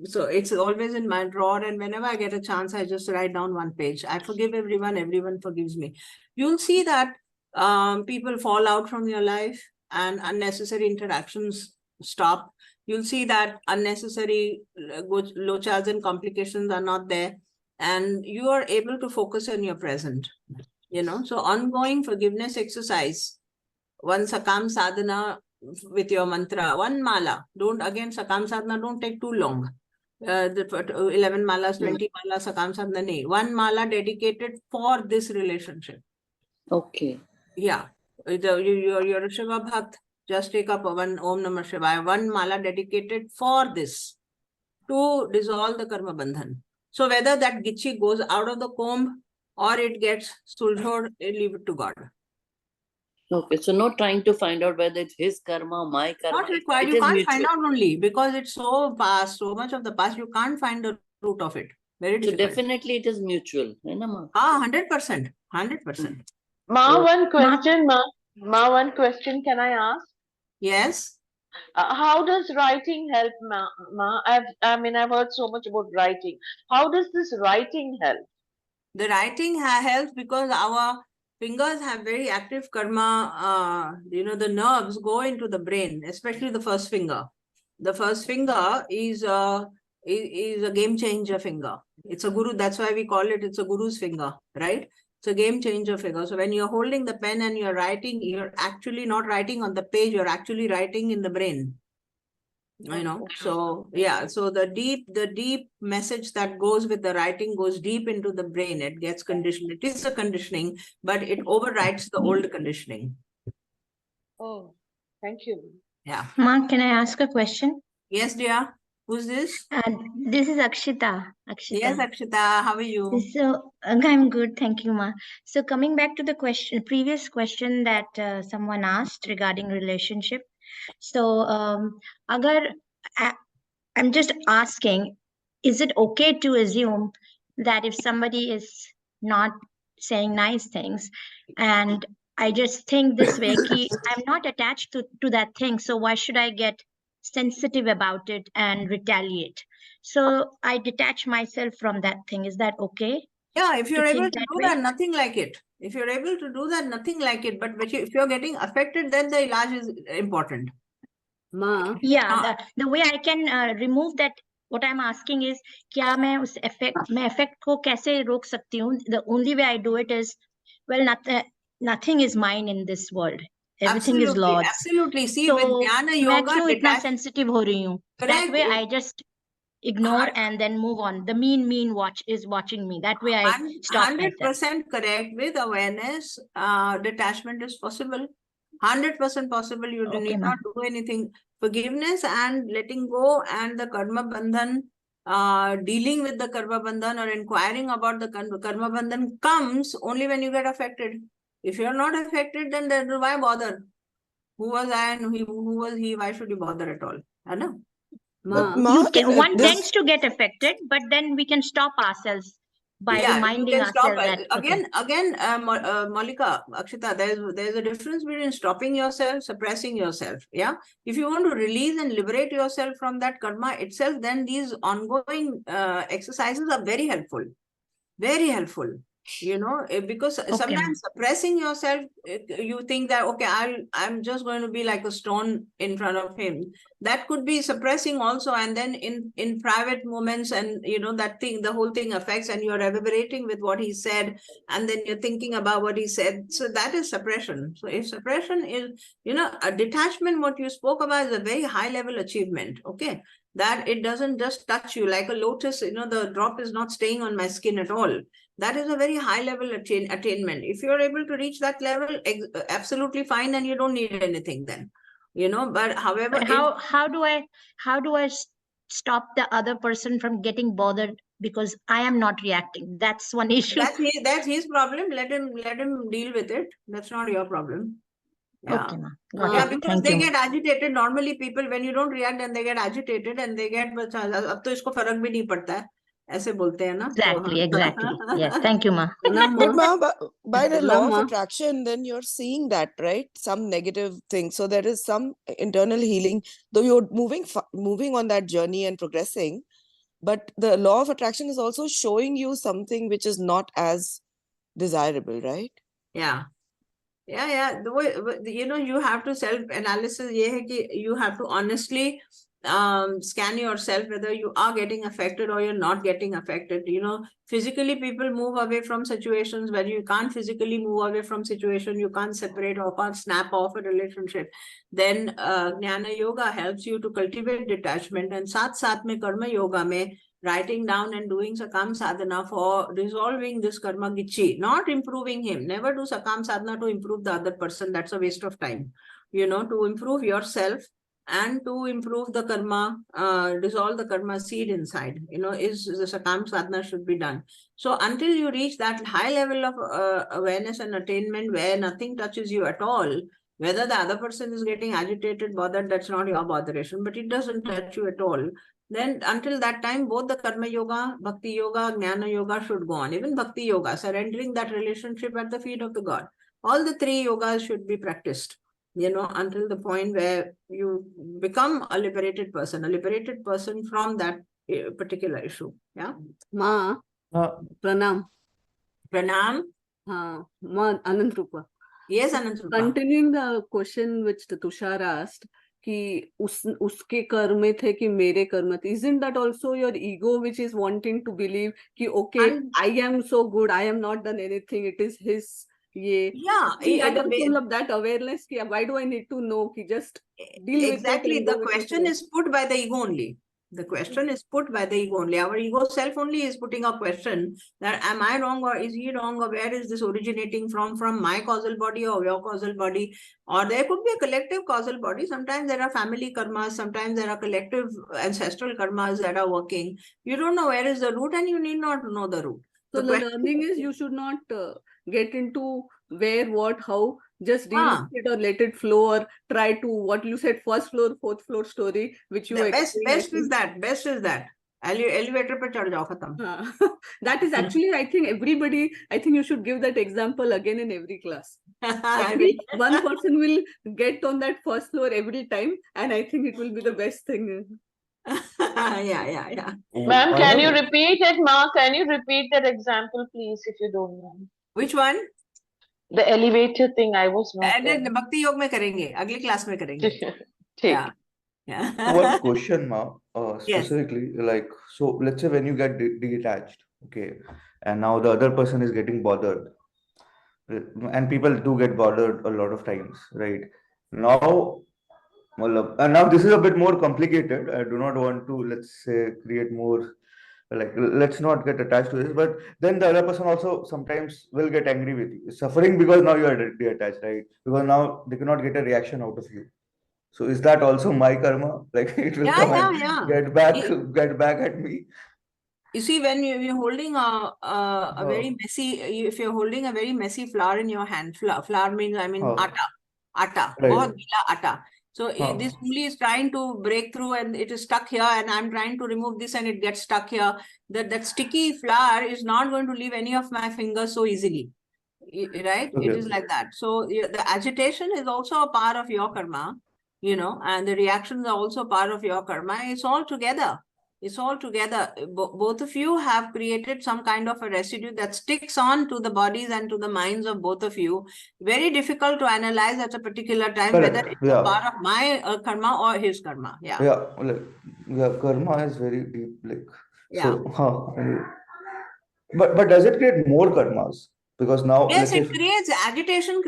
so it's always in my drawer. And whenever I get a chance, I just write down 1 page. I forgive everyone forgives me. You'll see that people fall out from your life and unnecessary interactions stop. You'll see that unnecessary lochas and complications are not there. And you are able to focus on your present. You know, so ongoing forgiveness exercise. 1 Sakam Sadhana with your mantra. 1 mala. Don't, again, Sakam Sadhana, don't take too long. The 11 malas, 20 malas, Sakam Sadhana, nahi. 1 mala dedicated for this relationship. Okay. Yeah. You're a Shiva Bhakt. Just take up 1 Om Namah Shivaya, 1 mala dedicated for this, to dissolve the karma bandhan. So whether that gitchi goes out of the comb or it gets suljhod, leave it to God. Okay, so not trying to find out whether it's his karma or my karma. Not required. You can't find out only because it's so past, so much of the past, you can't find the root of it. Very difficult. So definitely it is mutual. 100%. 100%. Ma, one question, Ma, one question can I ask? Yes. How does writing help, Ma? I've heard so much about writing. How does this writing help? The writing helps because our fingers have very active karma. You know, the nerves go into the brain, especially the first finger. The first finger is a game changer finger. It's a guru. That's why we call it. It's a guru's finger, right? It's a game changer finger. So when you're holding the pen and you're writing, you're actually not writing on the page. You're actually writing in the brain. You know, so yeah, so the deep message that goes with the writing goes deep into the brain. It gets conditioned. It is a conditioning, but it overrides the old conditioning. Oh, thank you. Yeah. Ma, can I ask a question? Yes, dear. Who's this? This is Akshita. Yes, Akshita. How are you? So I'm good, thank you, Ma. So coming back to the previous question that someone asked regarding relationship. So I'm just asking, is it okay to assume that if somebody is not saying nice things and I just think this way, I'm not attached to that thing, so why should I get sensitive about it and retaliate. So I detach myself from that thing. Is that okay? Yeah, if you're able think to that do way? that, nothing like it. If you're able to do that, nothing like it. But if you're getting affected, then the ilaj is important. Ma, Yeah, the way I can remove that, what I'm asking is, क्या मैं उस effect को कैसे रोक सकती हूँ? The only way I do it is, well, nothing is mine in this world. Everything is Absolutely, Lord's. absolutely. See, So with Jnana मैं Yoga, क्यों इतना detach- sensitive हो रही हूँ? That Correct. way I just ignore and then move on. The mean watch is watching me. That way I stop myself. 100% correct. With awareness, detachment is possible. 100% possible. You Okay, need ma'am. not do anything. Forgiveness and letting go and the karma bandhan, dealing with the karma bandhan or inquiring about the karma bandhan comes only when you get affected. If you're not affected, then why bother? Who was I and who was he? Why should you bother at all? I know. But Ma, One this- tends to get affected, but then we can stop ourselves by Yeah, reminding you can stop ourselves that okay. again, Malika, Akshita, there's a difference between stopping yourself, suppressing yourself. Yeah, if you want to release and liberate yourself from that karma itself, then these ongoing exercises are very helpful. Very helpful. You know, because sometimes suppressing yourself, you think that okay, I'm just going to be like a stone in front of him. That could be suppressing also, and then in private moments, and you know that thing, the whole thing affects, and you're reverberating with what he said, and then you're thinking about what he said. So that is suppression. So if suppression is, you know, a detachment, what you spoke about is a very high level achievement. Okay, that it doesn't just touch you like a lotus. You know, the drop is not staying on my skin at all. That is a very high level attainment. If you're able to reach that level, absolutely fine, and you don't need anything then, you know. But however, But how do I stop the other person from getting bothered because I am not reacting? That's one issue. that's his problem. Let him deal with it. That's not your problem. Yeah. Okay, ma'am. Got Yeah, it. because Thank they you. get agitated. Normally, people, when you don't react, and they get agitated, and they get, अब तो इसको फर्क भी नहीं पड़ता है, ऐसे बोलते हैं ना. Exactly. Yes. Thank you, ma. But by the law of Ma. attraction, then you're seeing that, right? Some negative thing. So there is some internal healing, though you're moving on that journey and progressing. But the law of attraction is also showing you something which is not as desirable, right? Yeah. The way, you know, you have to self-analysis. ये है कि you have to honestly scan yourself whether you are getting affected or you're not getting affected. You know, physically people move away from situations where you can't physically move away from situation. You can't separate or can't snap off a relationship. Then Jnana Yoga helps you to cultivate detachment, and साथ में Karma Yoga में writing down and doing Sakam Sadhana for resolving this karma gichi, not improving him. Never do Sakam Sadhana to improve the other person. That's a waste of time. You know, to improve yourself and to improve the karma, dissolve the karma seed inside, you know, is the Sakam Sadhana should be done. So until you reach that high level of awareness and attainment where nothing touches you at all, whether the other person is getting agitated, bothered, that's not your botheration, but it doesn't touch you at all. Then until that time, both the Karma Yoga, Bhakti Yoga, Jnana Yoga should go on. Even Bhakti Yoga, surrendering that relationship at the feet of the God. All the three yogas should be practiced, you know, until the point where you become a liberated person from that particular issue. Yeah. Ma, Pranam. Pranam. Ma, Anant Rupa. Yes, Anant Rupa. Continuing the question which Tushar asked, कि उसके कर्म में थे कि मेरे कर्म थे, isn't that also your ego which is wanting to believe कि okay, I am so good, I am not done anything, it is his ये. Yeah, that awareness कि why do I need to know कि just deal exactly with it. The question is put by the ego only. The question is put by the ego only. Our ego self only is putting a question that am I wrong or is he wrong, or where is this originating from my causal body or your causal body, or there could be a collective causal body. Sometimes there are family karmas, sometimes there are collective ancestral karmas that are working. You don't know where is the root, and you need not know the root. So the learning is you should not get into where, what, how, just deal with it or let it flow, or try to, what you said, first floor, fourth floor story, which you best is that. Elevator pe chad jao, khatam. That is actually, I think you should give that example again in every class. At least one person will get on that first floor every time, and I think it will be the best thing. Yeah. Ma'am, I can have you repeat it, Ma? Can you repeat that example, please, if you don't mind? Which one? The elevator thing, I was not And there. then भक्ति योग में करेंगे, अगली class में करेंगे. ठीक. Yeah. one question, Ma, Yes. specifically, like, so let's say when you get detached, okay, and now the other person is getting bothered, and people do get bothered a lot of times, right? Now, and now this is a bit more complicated. I do not want to, let's say, create more, like, let's not get attached to this, but then the other person also sometimes will get angry with you, suffering because now you are detached, right? Because now they cannot get a reaction out of you. So is that also my karma? Like it will come and Yeah. get back at me. You see, when you're holding a very messy, if you're holding a very messy flour in your hand, flour means, I mean, atta, Right. बहुत गीला atta. So this ungli is trying to break through and it is stuck here, and I'm trying to remove this and it gets stuck here. That sticky flour is not going to leave any of my fingers so easily, right? It is like that. So the agitation is also a part of your karma, and the reactions are also part of your karma. It's all together. It's all together. Both of you have created some kind of a residue that sticks on to the bodies and to the minds of both of you. Very difficult to analyze at a particular time whether it's a part of my karma or his karma. Karma is very deep, like so. But does it create more karmas? Because now, yes, it creates agitation.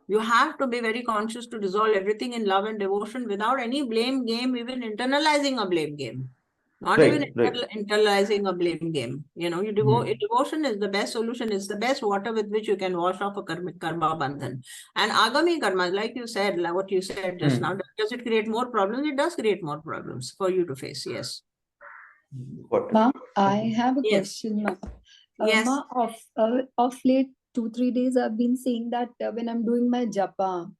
You have to be very conscious to dissolve everything in love and devotion without any blame game, even internalizing a blame game. Not even internalizing a blame game. Devotion is the best solution. It's the best water with which you can wash off a karma bandhan. And agami karma, like you said, like what you said just now, does it create more problems? It does create more problems for you to face. Yes. Ma, I have a question, Ma. Yes. Ma, of late 2-3 days I've been saying that when I'm doing my japa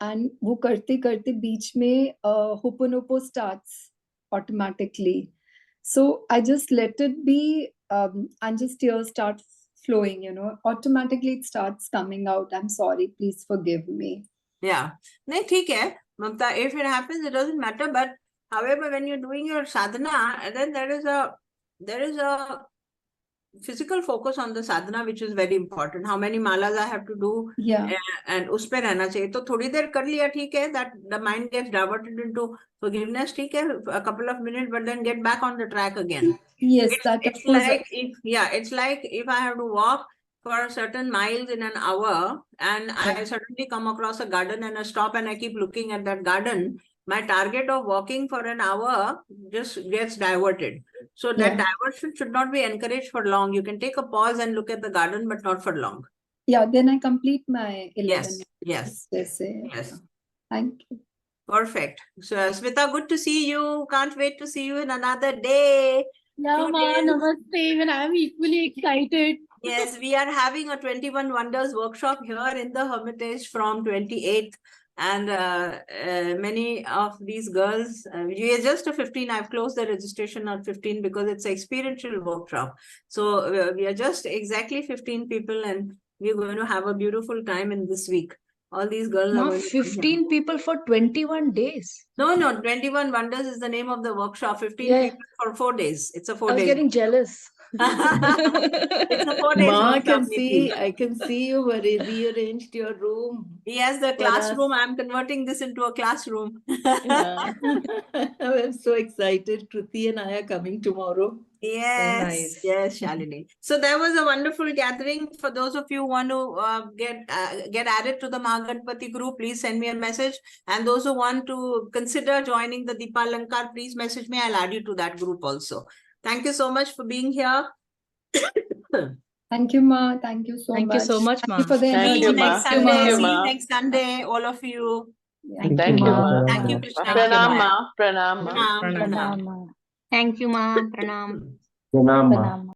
and wo karte beech mein Ho'oponopo starts automatically. So I just let it be and just tears start flowing, automatically it starts coming out. I'm sorry, please forgive me. Yeah. No, theek hai, Mamta, if it happens, it doesn't matter. But however, when you're doing your sadhana, then there is a physical focus on the sadhana, which is very important. How many malas I have to do, and us pe rehna chahiye. To thodi der kar liya, theek hai, that the mind gets diverted into forgiveness, theek hai, a couple of minutes, but then get back on the track again. Yes, it's like if I have to walk for certain miles in an hour, and I suddenly come across a garden and I stop and I keep looking at that garden, my target of walking for an hour just gets diverted. So that diversion should not be encouraged for long. You can take a pause and look at the garden, but not for long. Yeah, then I complete my 11. Yes. Thank you. Perfect. So Smita, good to see you. Can't wait to see you in another day. Yeah, Ma, namaste. Even I'm equally excited. Yes, we are having a 21 Wonders workshop here in the Hermitage from 28th. And many of these girls, we are just a 15. I've closed the registration at 15 because it's an experiential workshop. So we are just exactly 15 people, and we're going to have a beautiful time in this week. All these girls are going 15 people for 21 days. No, 21 Wonders is the name of the workshop. 15 people for 4 days. It's a 4 I was days. getting jealous. It's a 4 days. Ma, workshop, I can see you rearranged your room. Yes, the classroom. I'm converting this into a classroom. Yeah. I'm so excited. Kruti and I are coming tomorrow. Yes, So nice. yes, Shalini. So there was a wonderful gathering. For those of you who want to get added to the Mahaganpati group, please send me a message. And those who want to consider joining the Deepalankar, please message me. I'll add you to that group also. Thank you so much for being here. Thank you, Ma. Thank you so Thank much. you so much, Thank you Ma. for the Thank See you, you energy. next Ma. Thank you, Sunday. Thank you, See you Ma. next Sunday, all of you. Thank Thank you, you, Ma. Ma. Thank you, Ma. Krishna. Pranam, Ma. Pranam, Ma. Pranam, Pranam, pranam. Ma. Thank you, Ma. Pranam. Pranam, Ma. Pranam.